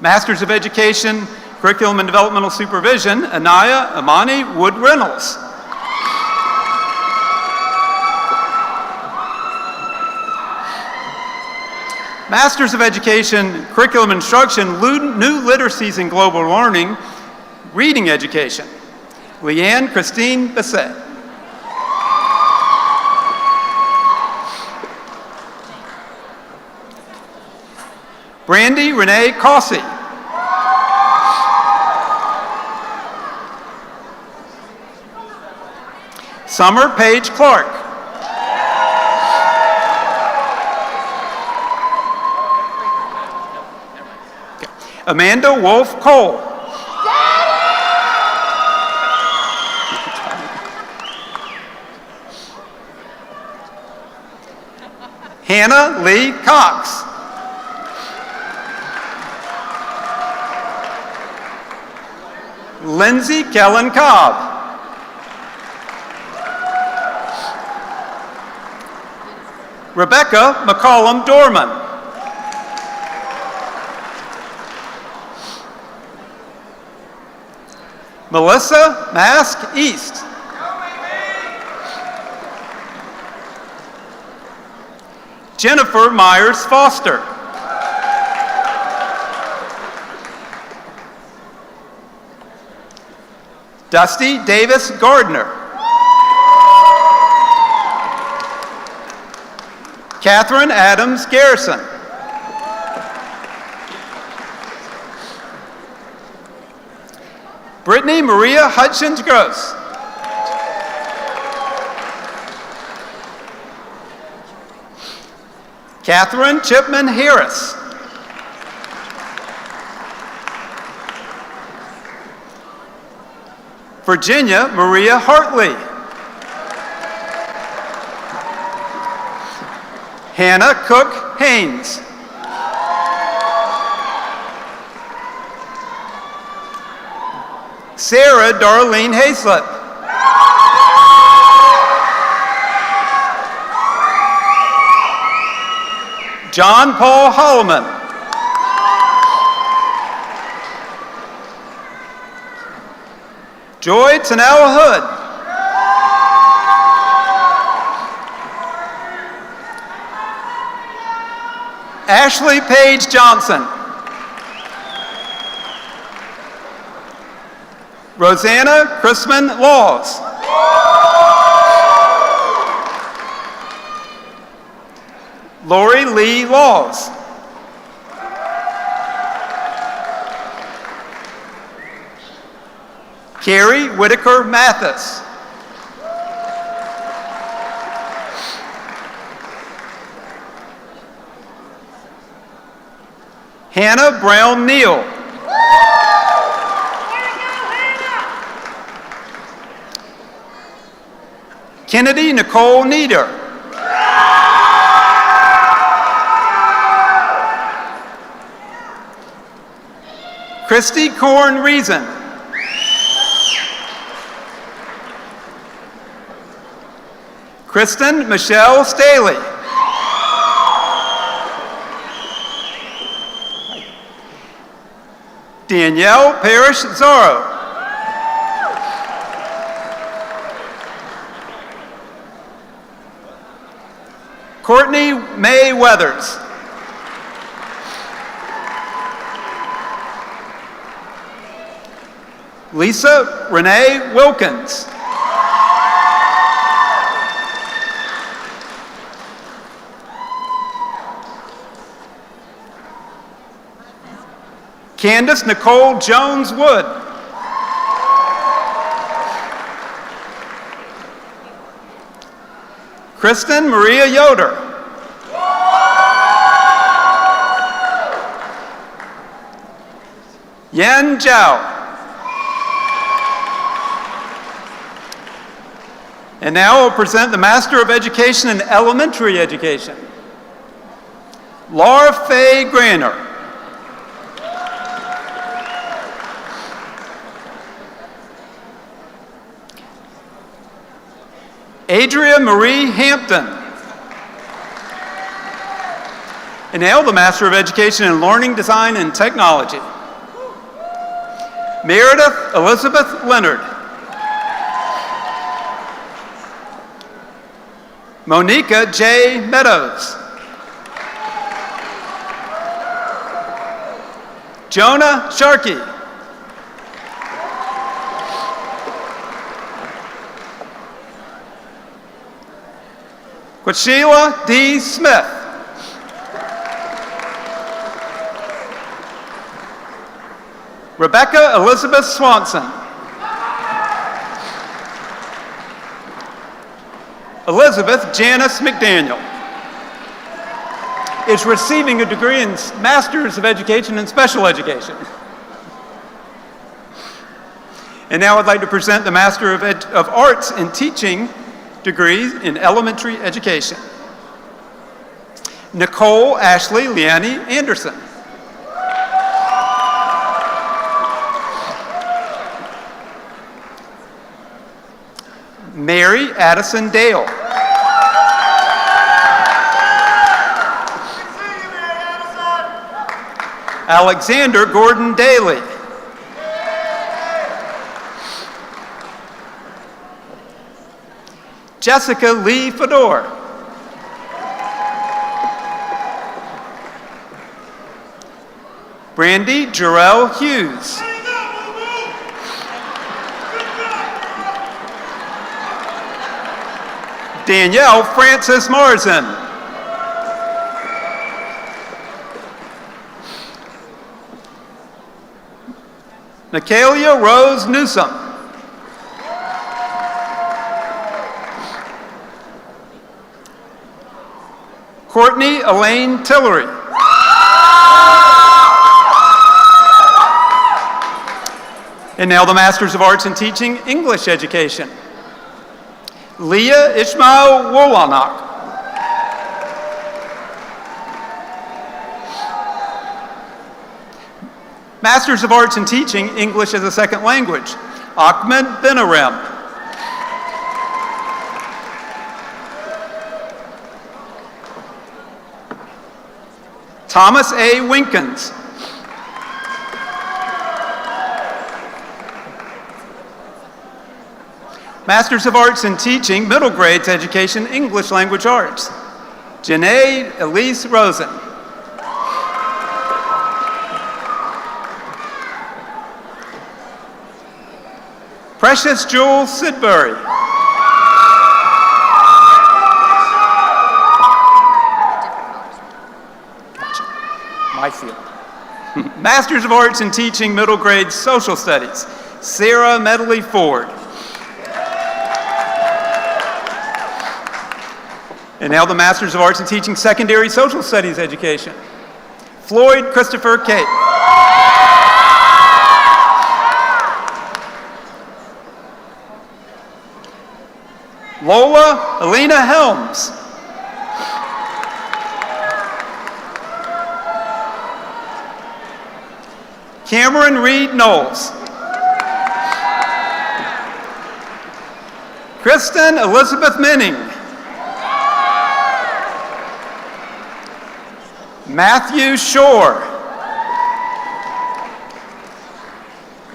Speaker 8: Masters of Education, Curriculum and Developmental Supervision, Anaya Amani Wood Reynolds. Masters of Education, Curriculum Instruction, New Literacies in Global Learning, Reading Education, Leanne Christine Basset. Brandy Renee Cossey. Summer Paige Clark. Amanda Wolf Cole. Hannah Lee Cox. Lindsay Kellen Cobb. Rebecca McCollum Dorman. Melissa Mask East. Jennifer Myers Foster. Dusty Davis Gardner. Catherine Adams Garrison. Brittany Maria Hutchins Gross. Catherine Chipman Harris. Virginia Maria Hartley. Hannah Cook Haynes. Sarah Darlene Hayslip. John Paul Holloman. Joy Tanawa Hood. Ashley Page Johnson. Rosanna Chrisman Laws. Lori Lee Laws. Carrie Whitaker Mathis. Hannah Brown Neal. Kennedy Nicole Nieder. Christy Korn Reason. Kristen Michelle Staley. Danielle Parrish Zorro. Courtney May Weathers. Lisa Renee Wilkins. Candace Nicole Jones Wood. Kristen Maria Yoder. Yan Zhao. And now I'll present the Master of Education in Elementary Education. Laura Faye Graner. Adria Marie Hampton. And now the Master of Education in Learning, Design, and Technology. Meredith Elizabeth Leonard. Monica J. Meadows. Jonah Sharkey. Quachila D. Smith. Rebecca Elizabeth Swanson. Elizabeth Janice McDaniel is receiving a degree in Masters of Education in Special Education. And now I'd like to present the Master of Arts in Teaching degrees in Elementary Education. Nicole Ashley Leanne Anderson. Mary Addison Dale. Alexander Gordon Daly. Jessica Lee Fedor. Brandy Jarrell Hughes. Danielle Francis Morrison. Nicalia Rose Newsom. Courtney Elaine Tillery. And now the Masters of Arts in Teaching English Education. Leah Ishmael Wolanak. Masters of Arts in Teaching English as a Second Language. Ahmed Benarem. Thomas A. Winkins. Masters of Arts in Teaching, Middle Grades Education, English Language Arts. Janae Elise Rosen. Precious Jewel Sidbury. My field. Masters of Arts in Teaching, Middle Grades Social Studies. Sarah Medley Ford. And now the Masters of Arts in Teaching Secondary Social Studies Education. Floyd Christopher Cate. Lola Alina Helms. Cameron Reed Knowles. Kristen Elizabeth Minning. Matthew Shore.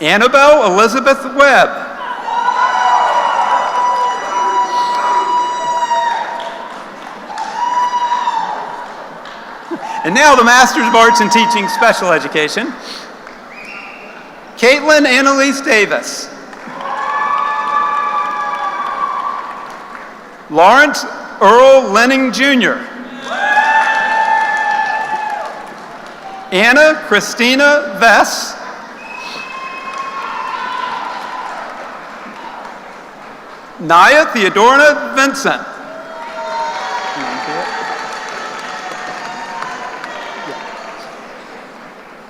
Speaker 8: Annabelle Elizabeth Webb. And now the Master's of Arts in Teaching Special Education. Caitlin Annalise Davis. Lawrence Earl Lenning Jr. Anna Christina Vess. Naya Theodorna Vincent.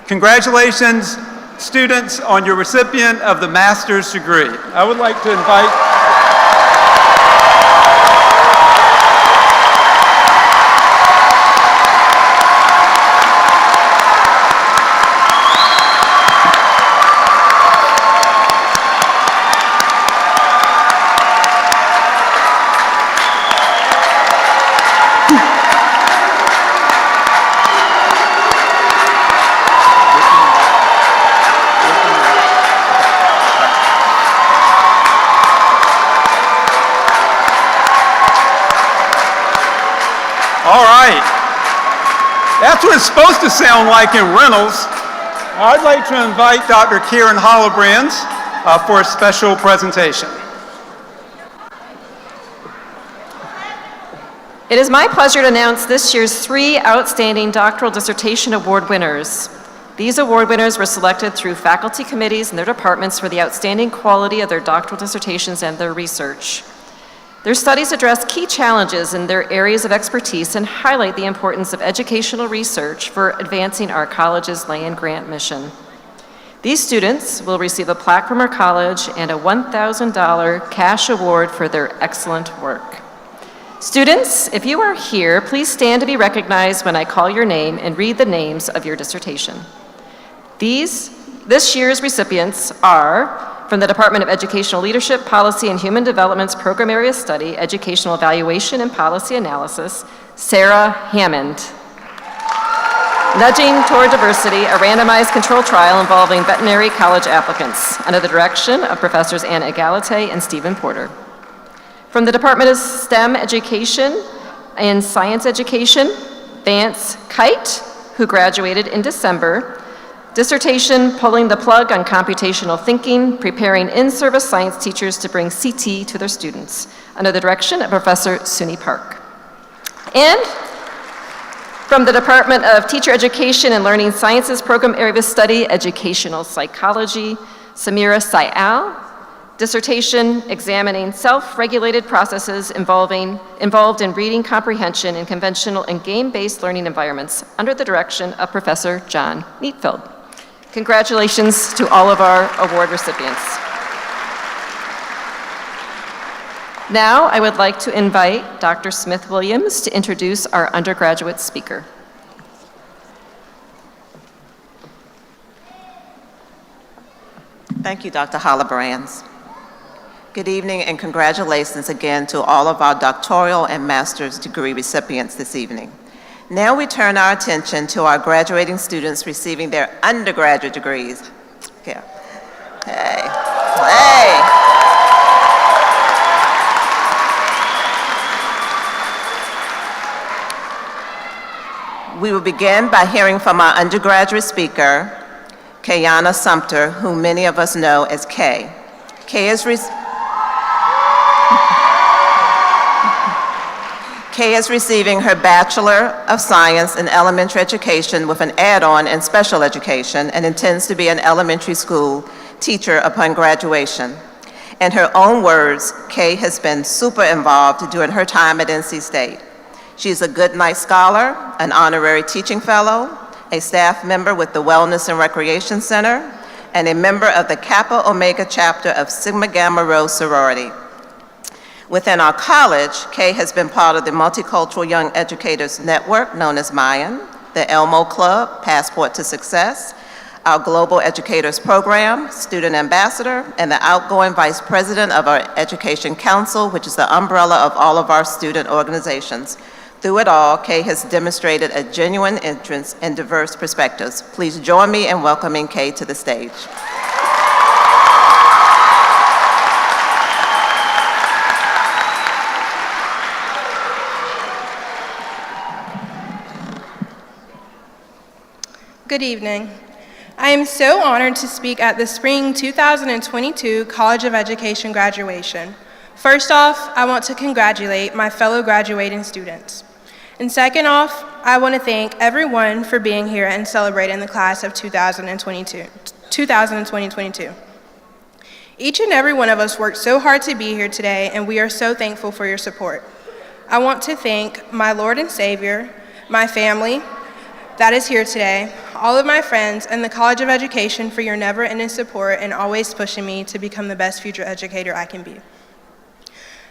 Speaker 8: Congratulations, students, on your recipient of the master's degree. I would like to invite All right. That's what it's supposed to sound like in Reynolds. I'd like to invite Dr. Karen Hollobrands for a special presentation.
Speaker 7: It is my pleasure to announce this year's 3 Outstanding Doctoral Dissertation Award winners. These award winners were selected through faculty committees in their departments for the outstanding quality of their doctoral dissertations and their research. Their studies address key challenges in their areas of expertise and highlight the importance of educational research for advancing our college's land grant mission. These students will receive a plaque from our college and a $1,000 cash award for their excellent work. Students, if you are here, please stand to be recognized when I call your name and read the names of your dissertation. This year's recipients are, from the Department of Educational Leadership, Policy and Human Development's Program Area Study, Educational Evaluation and Policy Analysis, Sarah Hammond. Nudging Toward Diversity, a randomized control trial involving veterinary college applicants, under the direction of Professors Anna Egalite and Stephen Porter. From the Department of STEM Education and Science Education, Vance Kite, who graduated in December, dissertation, Pulling the Plug on Computational Thinking, Preparing In-Service Science Teachers to Bring CT to Their Students, under the direction of Professor Suni Park. And from the Department of Teacher Education and Learning Sciences Program Area of Study, Educational Psychology, Samira Sayal, dissertation examining self-regulated processes involved in reading comprehension in conventional and game-based learning environments, under the direction of Professor John Neatfeld. Congratulations to all of our award recipients. Now, I would like to invite Dr. Smith-Williams to introduce our undergraduate speaker.
Speaker 10: Thank you, Dr. Hollobrands. Good evening and congratulations again to all of our doctoral and master's degree recipients this evening. Now we turn our attention to our graduating students receiving their undergraduate degrees. Okay. Hey. Hey. We will begin by hearing from our undergraduate speaker, Kayana Sumter, who many of us know as Kay. Kay is receiving her Bachelor of Science in Elementary Education with an add-on in Special Education and intends to be an elementary school teacher upon graduation. In her own words, Kay has been super involved during her time at NC State. She's a Goodnight Scholar, an honorary teaching fellow, a staff member with the Wellness and Recreation Center, and a member of the Kappa Omega chapter of Sigma Gamma Rho sorority. Within our college, Kay has been part of the Multicultural Young Educators Network, known as Mayan, the Elmo Club, Passport to Success, our Global Educators Program, Student Ambassador, and the outgoing Vice President of our Education Council, which is the umbrella of all of our student organizations. Through it all, Kay has demonstrated a genuine interest in diverse perspectives. Please join me in welcoming Kay to the stage.
Speaker 11: Good evening. I am so honored to speak at the Spring 2022 College of Education graduation. First off, I want to congratulate my fellow graduating students. And second off, I want to thank everyone for being here and celebrating the class of 2022. Each and every one of us worked so hard to be here today, and we are so thankful for your support. I want to thank my Lord and Savior, my family that is here today, all of my friends, and the College of Education for your never-ending support and always pushing me to become the best future educator I can be.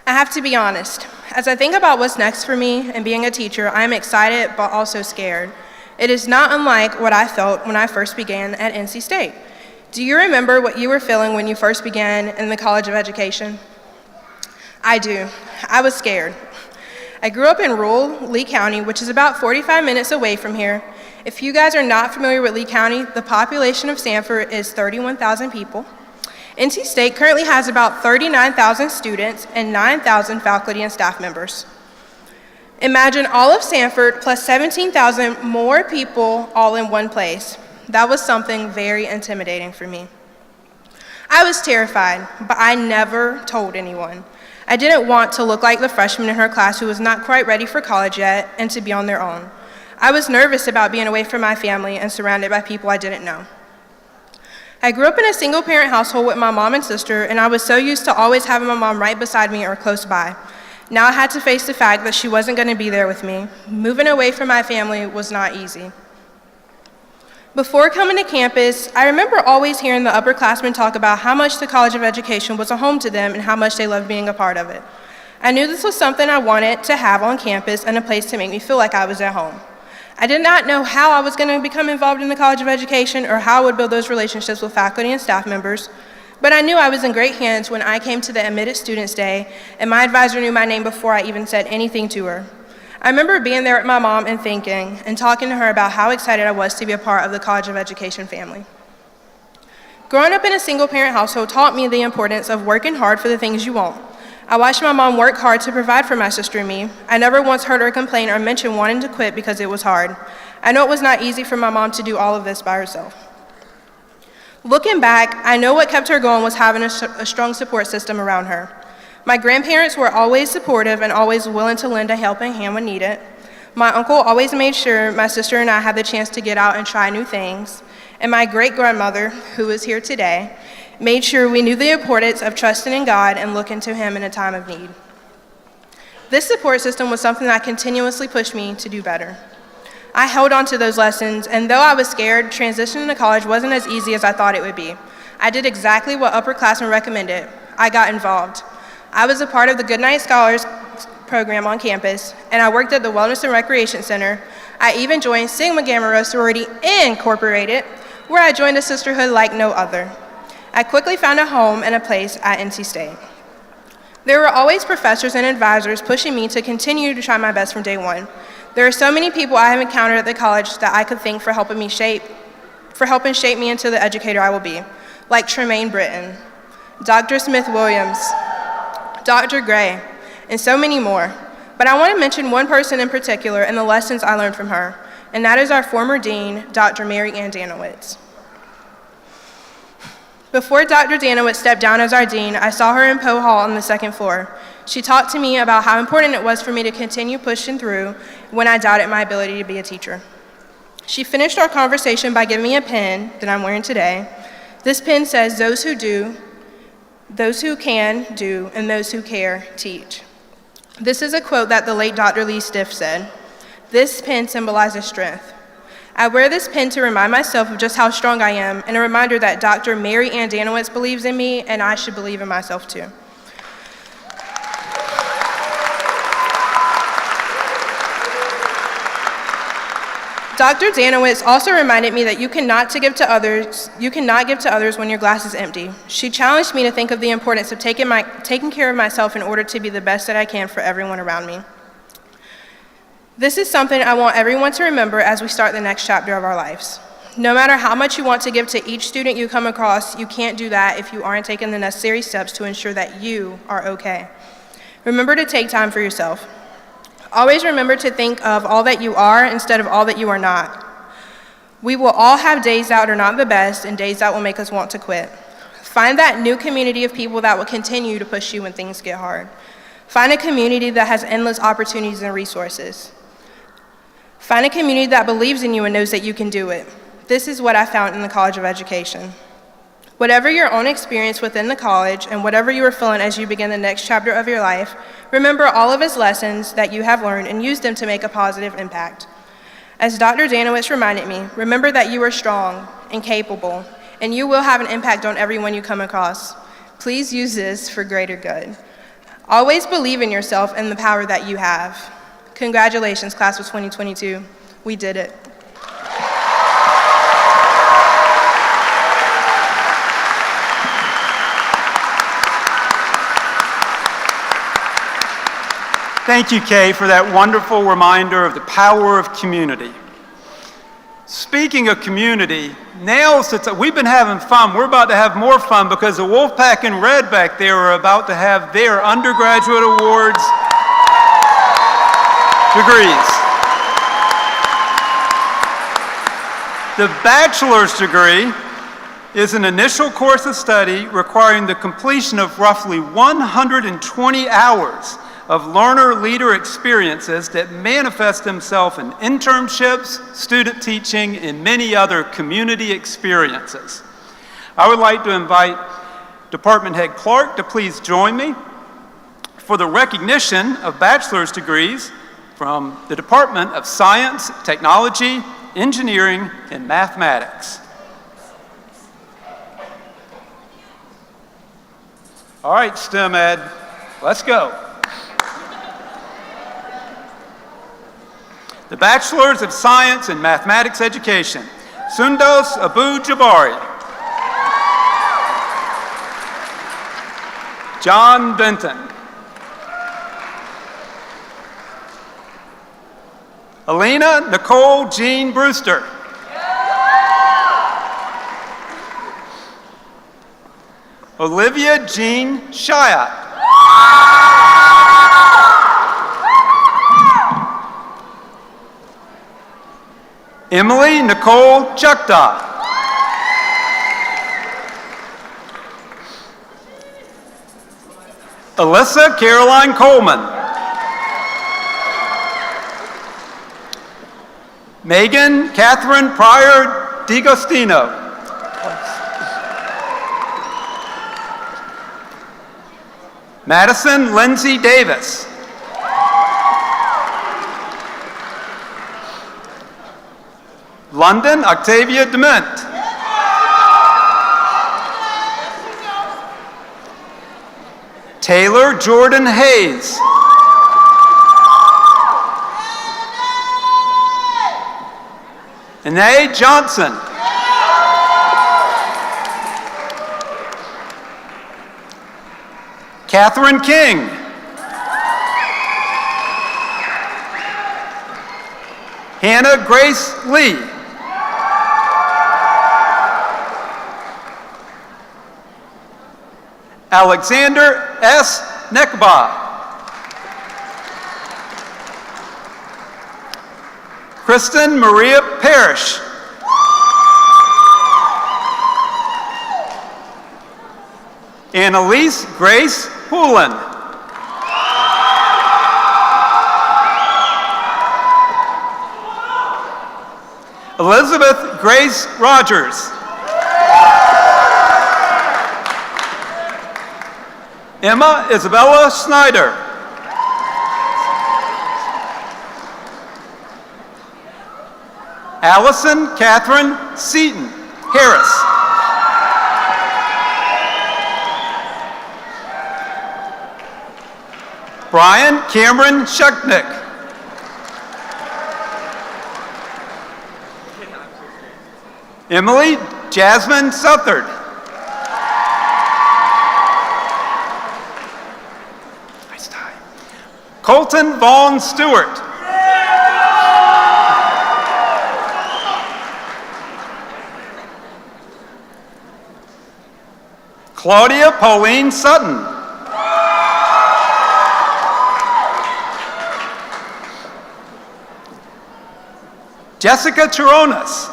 Speaker 11: I have to be honest. As I think about what's next for me and being a teacher, I am excited but also scared. It is not unlike what I felt when I first began at NC State. Do you remember what you were feeling when you first began in the College of Education? I do. I was scared. I grew up in rural Lee County, which is about 45 minutes away from here. If you guys are not familiar with Lee County, the population of Sanford is 31,000 people. NC State currently has about 39,000 students and 9,000 faculty and staff members. Imagine all of Sanford plus 17,000 more people all in one place. That was something very intimidating for me. I was terrified, but I never told anyone. I didn't want to look like the freshman in her class who was not quite ready for college yet and to be on their own. I was nervous about being away from my family and surrounded by people I didn't know. I grew up in a single-parent household with my mom and sister, and I was so used to always having my mom right beside me or close by. Now I had to face the fact that she wasn't going to be there with me. Moving away from my family was not easy. Before coming to campus, I remember always hearing the upperclassmen talk about how much the College of Education was a home to them and how much they loved being a part of it. I knew this was something I wanted to have on campus and a place to make me feel like I was at home. I did not know how I was going to become involved in the College of Education or how I would build those relationships with faculty and staff members, but I knew I was in great hands when I came to the Admitted Students Day, and my advisor knew my name before I even said anything to her. I remember being there with my mom and thinking and talking to her about how excited I was to be a part of the College of Education family. Growing up in a single-parent household taught me the importance of working hard for the things you want. I watched my mom work hard to provide for my sister and me. I never once heard her complain or mention wanting to quit because it was hard. I know it was not easy for my mom to do all of this by herself. Looking back, I know what kept her going was having a strong support system around her. My grandparents were always supportive and always willing to lend a helping hand when needed. My uncle always made sure my sister and I had the chance to get out and try new things. And my great-grandmother, who is here today, made sure we knew the importance of trusting in God and looking to Him in a time of need. This support system was something that continuously pushed me to do better. I held on to those lessons, and though I was scared, transitioning to college wasn't as easy as I thought it would be. I did exactly what upperclassmen recommended. I got involved. I was a part of the Goodnight Scholars program on campus, and I worked at the Wellness and Recreation Center. I even joined Sigma Gamma Rho Sorority Incorporated, where I joined a sisterhood like no other. I quickly found a home and a place at NC State. There were always professors and advisors pushing me to continue to try my best from day one. There are so many people I have encountered at the college that I could thank for helping shape me into the educator I will be, like Tremaine Britton, Dr. Smith Williams, Dr. Gray, and so many more. But I want to mention one person in particular and the lessons I learned from her, and that is our former dean, Dr. Mary Ann Danowitz. Before Dr. Danowitz stepped down as our dean, I saw her in Poe Hall on the second floor. She talked to me about how important it was for me to continue pushing through when I doubted my ability to be a teacher. She finished our conversation by giving me a pen that I'm wearing today. This pen says, "Those who do, those who can do, and those who care, teach." This is a quote that the late Dr. Lee Stiff said. This pen symbolizes strength. I wear this pen to remind myself of just how strong I am, and a reminder that Dr. Mary Ann Danowitz believes in me, and I should believe in myself too. Dr. Danowitz also reminded me that you cannot give to others when your glass is empty. She challenged me to think of the importance of taking care of myself in order to be the best that I can for everyone around me. This is something I want everyone to remember as we start the next chapter of our lives. No matter how much you want to give to each student you come across, you can't do that if you aren't taking the necessary steps to ensure that you are okay. Remember to take time for yourself. Always remember to think of all that you are instead of all that you are not. We will all have days that are not the best and days that will make us want to quit. Find that new community of people that will continue to push you when things get hard. Find a community that has endless opportunities and resources. Find a community that believes in you and knows that you can do it. This is what I found in the College of Education. Whatever your own experience within the college and whatever you are feeling as you begin the next chapter of your life, remember all of its lessons that you have learned and use them to make a positive impact. As Dr. Danowitz reminded me, remember that you are strong and capable, and you will have an impact on everyone you come across. Please use this for greater good. Always believe in yourself and the power that you have. Congratulations, class of 2022. We did it.
Speaker 8: Thank you, Kay, for that wonderful reminder of the power of community. Speaking of community, now since we've been having fun, we're about to have more fun because the Wolfpack in red back there are about to have their undergraduate awards degrees. The bachelor's degree is an initial course of study requiring the completion of roughly 120 hours of learner-leader experiences that manifest themselves in internships, student teaching, and many other community experiences. I would like to invite Department Head Clark to please join me for the recognition of bachelor's degrees from the Department of Science, Technology, Engineering, and Mathematics. All right, STEM Ed, let's go. The Bachelor's of Science in Mathematics Education, Sundos Abu Jabari. John Benton. Alina Nicole Jean Brewster. Olivia Jean Shiat. Emily Nicole Chukta. Alyssa Caroline Coleman. Megan Catherine Pryor DiGostino. Madison Lindsay Davis. London Octavia Dement. Taylor Jordan Hayes. Anae Johnson. Catherine King. Hannah Grace Lee. Alexander S. Nekba. Kristen Maria Parrish. Annalise Grace Poulin. Elizabeth Grace Rogers. Emma Isabella Snyder. Allison Catherine Seaton Harris. Brian Cameron Shucknick. Emily Jasmine Southard. Nice time. Colton Vaughn Stewart. Claudia Pauline Sutton. Jessica Chironas.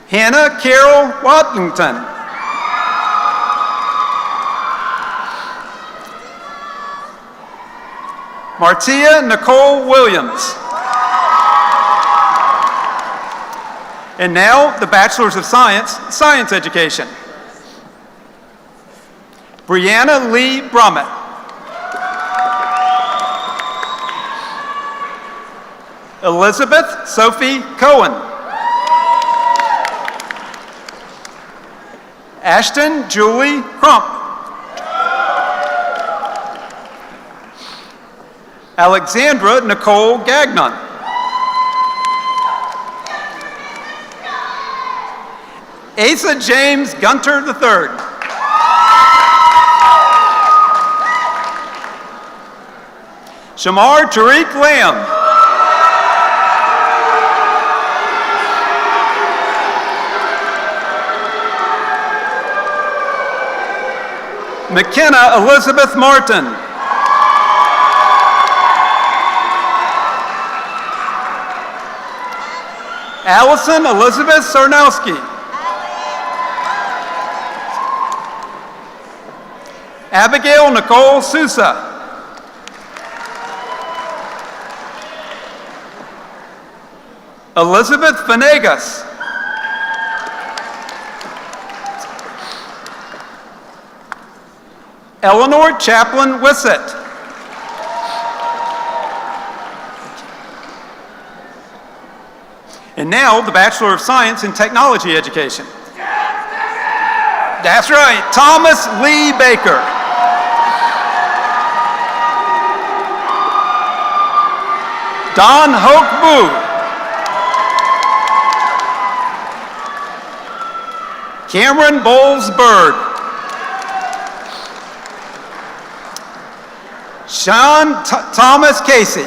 Speaker 8: Hannah Carol Watlington. Martia Nicole Williams. And now, the Bachelor's of Science, Science Education. Brianna Lee Brummett. Elizabeth Sophie Cohen. Ashton Julie Crump. Alexandra Nicole Gagnon. Asa James Gunter III. Shamar Tariq Lamb. McKenna Elizabeth Martin. Allison Elizabeth Sarnowski. Abigail Nicole Sousa. Elizabeth Venegas. Eleanor Chaplin Wissett. And now, the Bachelor of Science in Technology Education. That's right, Thomas Lee Baker. Don Hoke Boo. Cameron Bowles Bird. Sean Thomas Casey.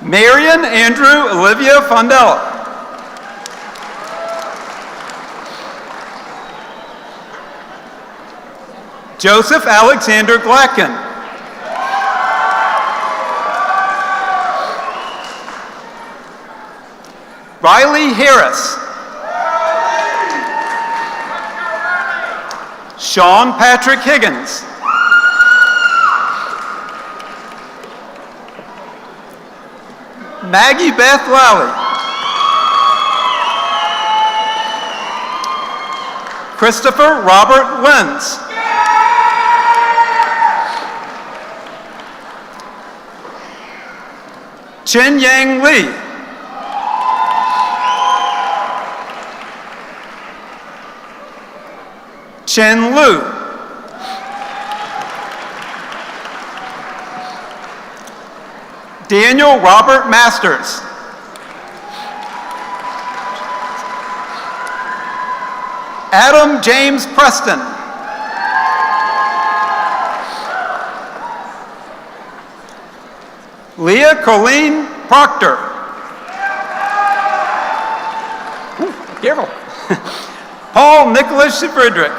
Speaker 8: Marion Andrew Olivia Fondella. Joseph Alexander Glacken. Riley Harris. Sean Patrick Higgins. Maggie Beth Lally. Christopher Robert Lenz. Chen Yang Lee. Chen Lu. Daniel Robert Masters. Adam James Preston. Leah Colleen Proctor. Ooh, careful. Paul Nicholas Friedrich.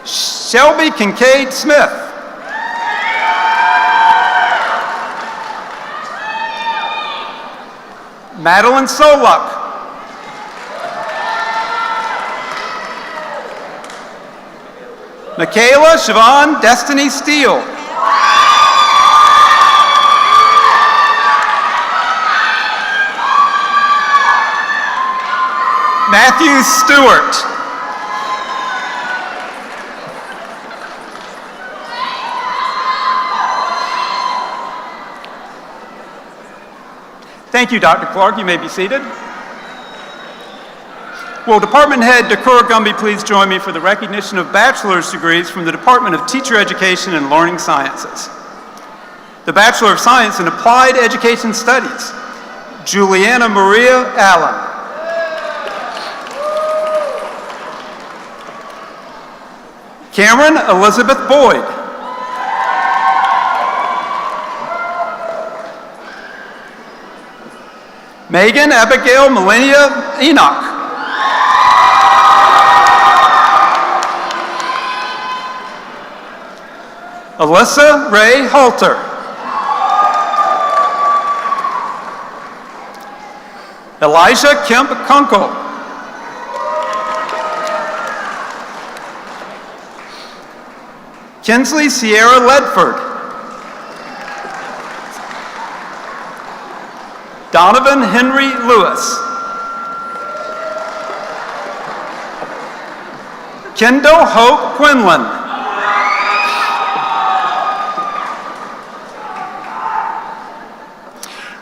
Speaker 8: Shelby Kincaid Smith. Madeline Soluk. Michaela Siobhan Destiny Steele. Matthew Stewart. Thank you, Dr. Clark. You may be seated. Will Department Head Dekur Gumby please join me for the recognition of bachelor's degrees from the Department of Teacher Education and Learning Sciences. The Bachelor of Science in Applied Education Studies, Juliana Maria Allen. Cameron Elizabeth Boyd. Megan Abigail Melania Enoch. Alyssa Ray Halter. Elijah Kemp Kunkel. Kinsley Sierra Ledford. Donovan Henry Lewis. Kendall Hope Quinlan.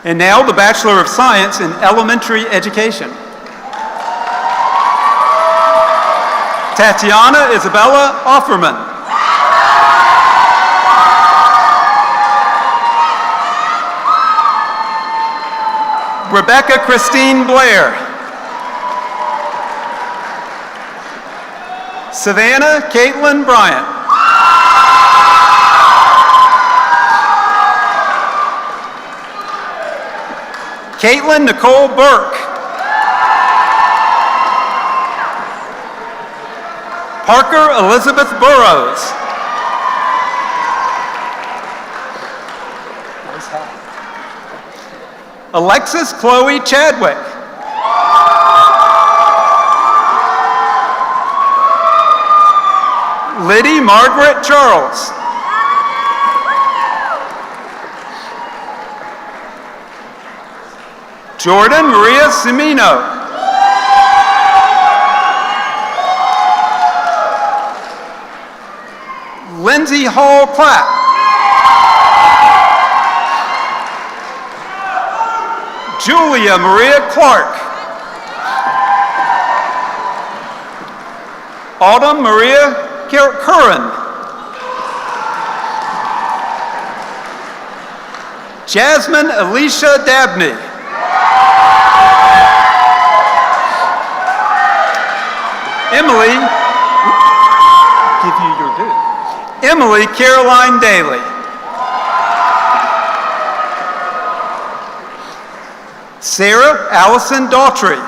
Speaker 8: And now the Bachelor of Science in Elementary Education. Tatiana Isabella Offerman. Rebecca Christine Blair. Savannah Caitlin Bryant. Caitlin Nicole Burke. Parker Elizabeth Burrows. Alexis Chloe Chadwick. Liddy Margaret Charles. Jordan Maria Semino. Lindsay Hall Clapp. Julia Maria Clark. Autumn Maria Curran. Jasmine Alicia Dabney. Emily, give you your due. Emily Caroline Daly. Sarah Allison Daughtry.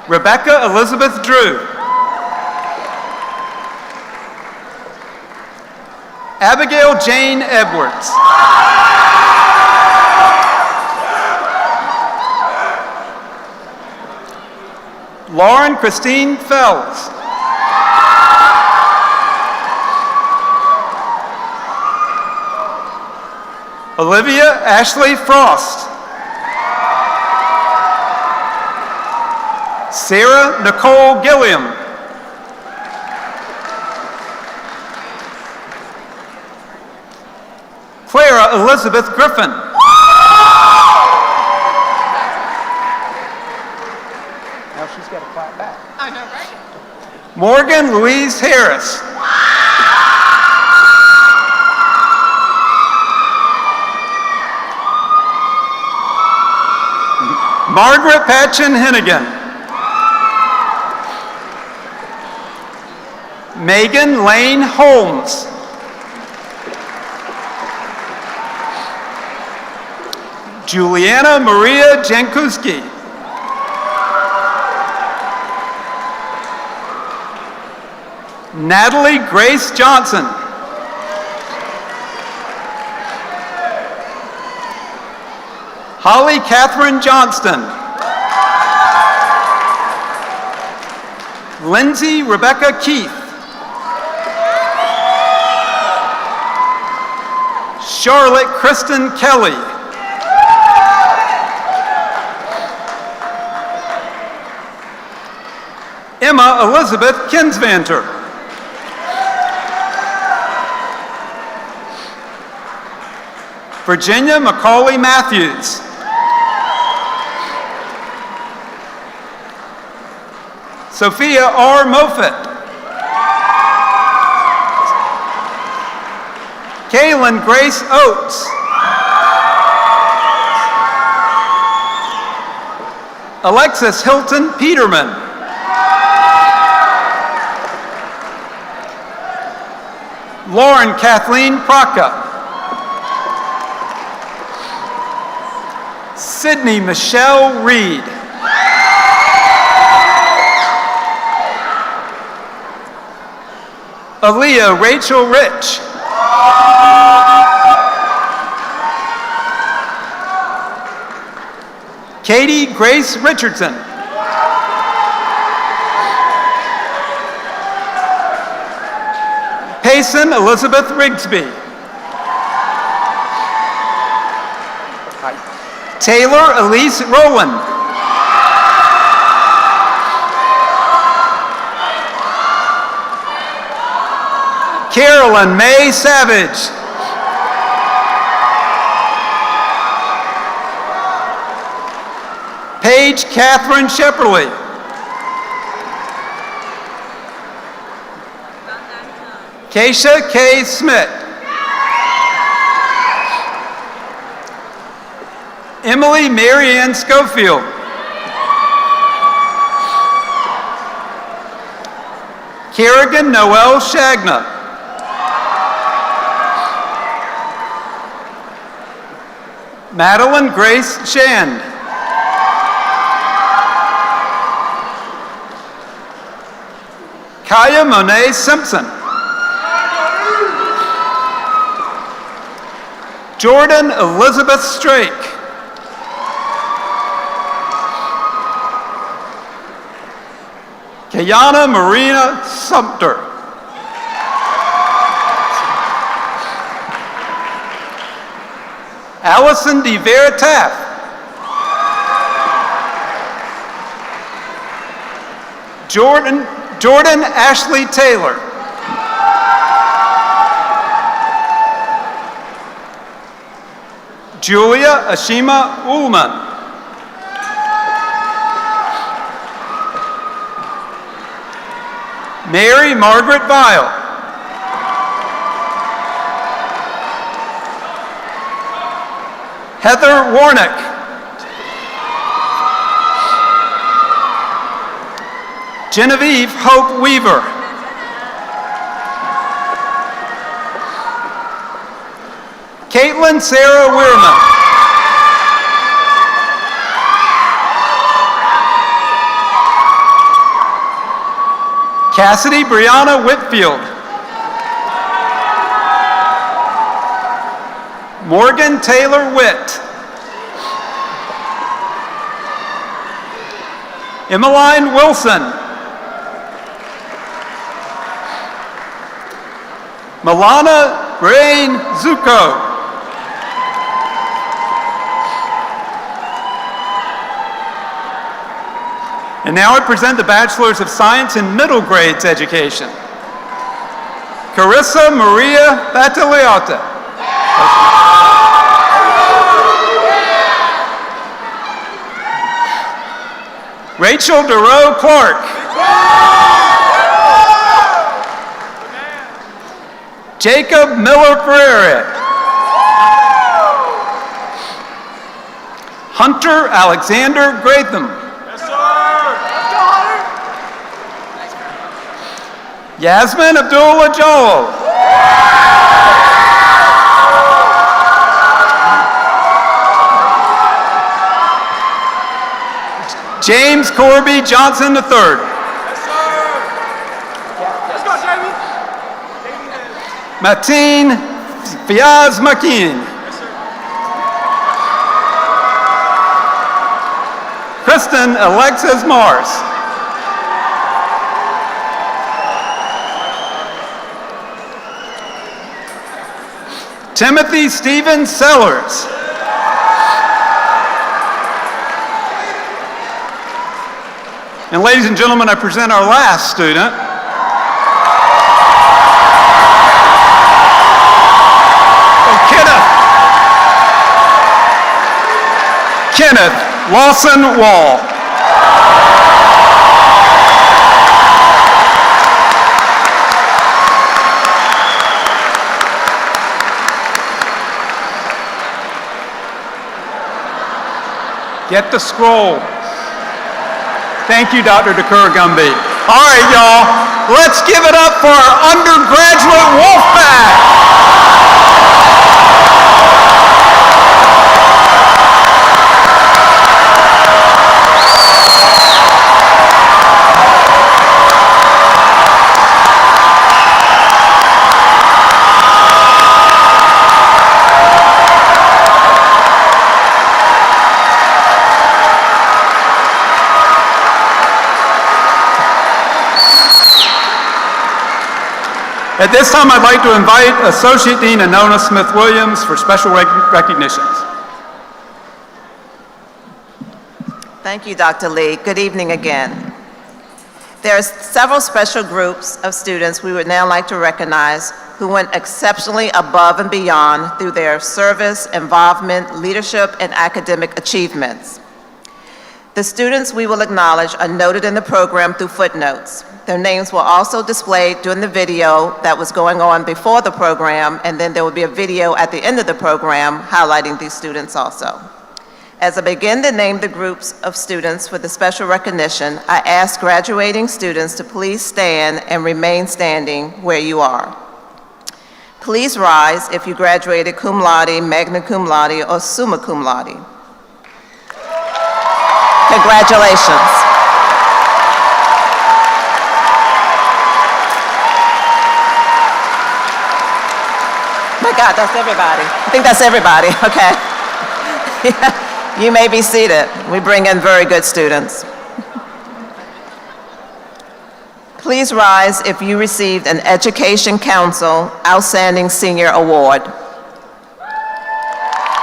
Speaker 8: Rebecca Elizabeth Drew. Abigail Jane Edwards. Lauren Christine Fells. Olivia Ashley Frost. Sarah Nicole Gilliam. Clara Elizabeth Griffin. Now she's got to clap back. I know, right? Morgan Louise Harris. Margaret Patchen Hennigan. Megan Lane Holmes. Juliana Maria Jankuski. Natalie Grace Johnson. Holly Catherine Johnston. Lindsay Rebecca Keith. Charlotte Kristen Kelly. Emma Elizabeth Kinsvanter. Virginia Macaulay Matthews. Sophia R. Moffitt. Kaylin Grace Oates. Alexis Hilton Peterman. Lauren Kathleen Praka. Sydney Michelle Reed. Aaliyah Rachel Rich. Katie Grace Richardson. Payson Elizabeth Rigsby. Taylor Elise Rowland. Carolyn May Savage. Paige Catherine Shepperly. Keisha K. Smith. Emily Marianne Schofield. Kerrigan Noel Shagna. Madeline Grace Shand. Kaya Monet Simpson. Jordan Elizabeth Strake. Kayana Marina Sumter. Allison De Vera Taft. Jordan Ashley Taylor. Julia Ashima Ullman. Mary Margaret Vile. Heather Warnick. Genevieve Hope Weaver. Caitlin Sarah Weirman. Cassidy Brianna Whitfield. Morgan Taylor Witt. Emmeline Wilson. Milana Brain Zuko. And now I present the Bachelors of Science in Middle Grades Education. Carissa Maria Battagliata. Rachel DeRoe Clark. Jacob Miller Ferreira. Hunter Alexander Gratham. Yasmin Abdullah Jawal. James Corby Johnson III.
Speaker 12: Yes, sir. Let's go, Jamie.
Speaker 8: Mateen Fiaz Makin.
Speaker 12: Yes, sir.
Speaker 8: Kristen Alexis Mars. Timothy Stephen Sellers. And ladies and gentlemen, I present our last student. Kenneth Lawson Wall. Get the scroll. Thank you, Dr. DeCurr-Gumby. All right, y'all, let's give it up for our undergraduate Wolfpack. At this time, I'd like to invite Associate Dean Anona Smith-Williams for special recognitions.
Speaker 10: Thank you, Dr. Lee. Good evening again. There are several special groups of students we would now like to recognize who went exceptionally above and beyond through their service, involvement, leadership, and academic achievements. The students we will acknowledge are noted in the program through footnotes. Their names were also displayed during the video that was going on before the program, and then there will be a video at the end of the program highlighting these students also. As I begin to name the groups of students for the special recognition, I ask graduating students to please stand and remain standing where you are. Please rise if you graduated cum laude, magna cum laude, or summa cum laude. Congratulations. My God, that's everybody. I think that's everybody, okay. You may be seated. We bring in very good students. Please rise if you received an Education Council Outstanding Senior Award.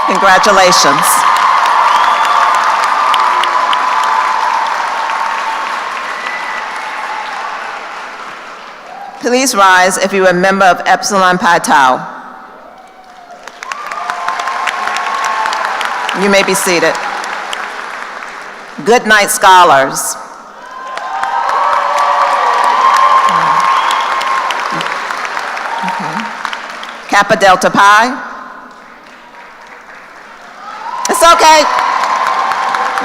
Speaker 10: Congratulations. Please rise if you're a member of Epsilon Pi Tau. You may be seated. Good night, scholars. Okay. Kappa Delta Pi. It's okay.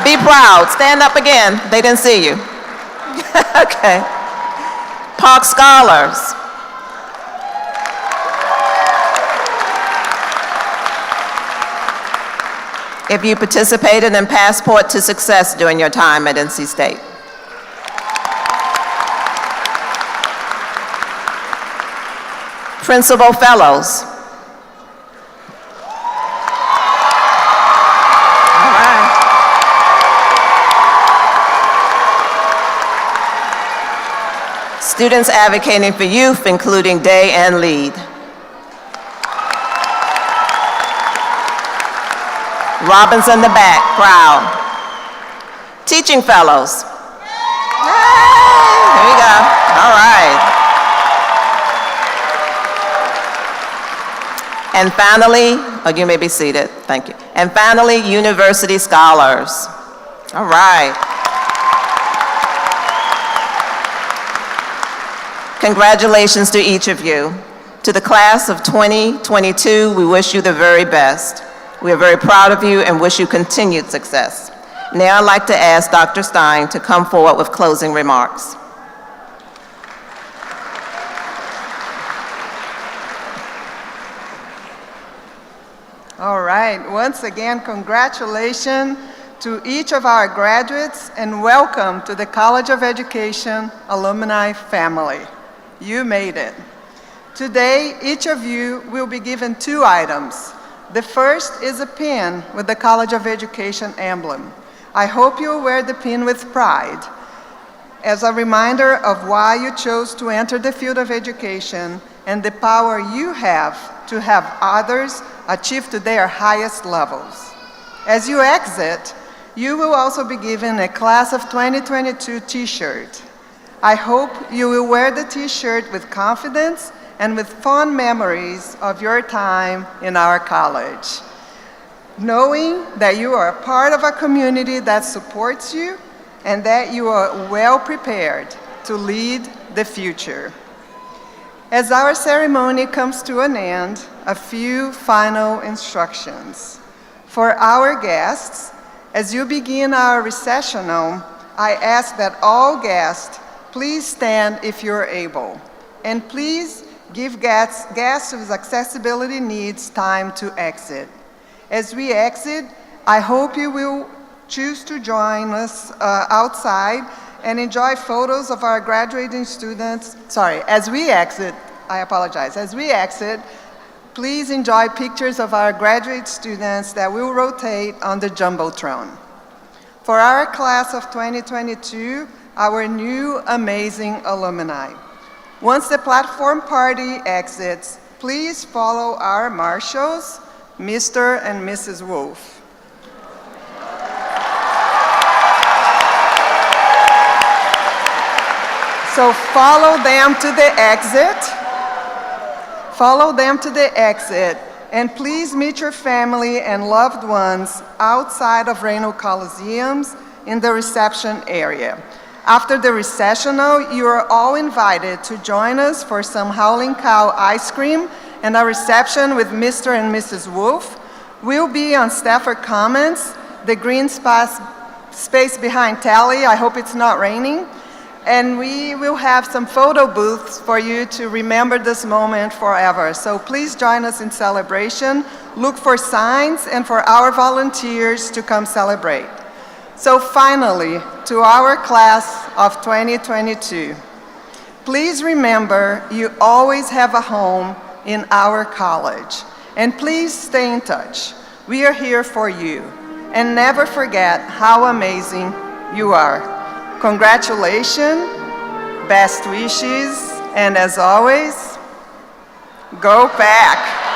Speaker 10: Be proud. Stand up again. They didn't see you. Okay. Park Scholars. If you participated in Passport to Success during your time at NC State. Principal Fellows. All right. Students advocating for youth, including day and lead. Robin's in the back, proud. Teaching Fellows. Yay! Here we go. All right. And finally, oh, you may be seated. Thank you. And finally, University Scholars. All right. Congratulations to each of you. To the class of 2022, we wish you the very best. We are very proud of you and wish you continued success. Now I'd like to ask Dr. Stein to come forward with closing remarks.
Speaker 4: All right, once again, congratulations to each of our graduates and welcome to the College of Education alumni family. You made it. Today, each of you will be given 2 items. The first is a pin with the College of Education emblem. I hope you'll wear the pin with pride as a reminder of why you chose to enter the field of education and the power you have to have others achieve to their highest levels. As you exit, you will also be given a Class of 2022 t-shirt. I hope you will wear the t-shirt with confidence and with fond memories of your time in our college, knowing that you are a part of a community that supports you and that you are well prepared to lead the future. As our ceremony comes to an end, a few final instructions. For our guests, as you begin our recessional, I ask that all guests please stand if you're able, and please give guests with accessibility needs time to exit. As we exit, I hope you will choose to join us outside and enjoy photos of our graduating students. Sorry, as we exit, I apologize. As we exit, please enjoy pictures of our graduate students that will rotate on the Jumbotron. For our class of 2022, our new amazing alumni, Once the platform party exits, please follow our marshals, Mr. and Mrs. Wolf. So follow them to the exit. Follow them to the exit, and please meet your family and loved ones outside of Reno Coliseums in the reception area. After the recessional, you are all invited to join us for some Howling Cow ice cream and a reception with Mr. and Mrs. Wolf. We'll be on Stafford Commons, the green space behind Tally. I hope it's not raining. And we will have some photo booths for you to remember this moment forever. So please join us in celebration. Look for signs and for our volunteers to come celebrate. So finally, to our class of 2022, please remember you always have a home in our college. And please stay in touch. We are here for you. And never forget how amazing you are. Congratulations, best wishes, and as always, go Pack!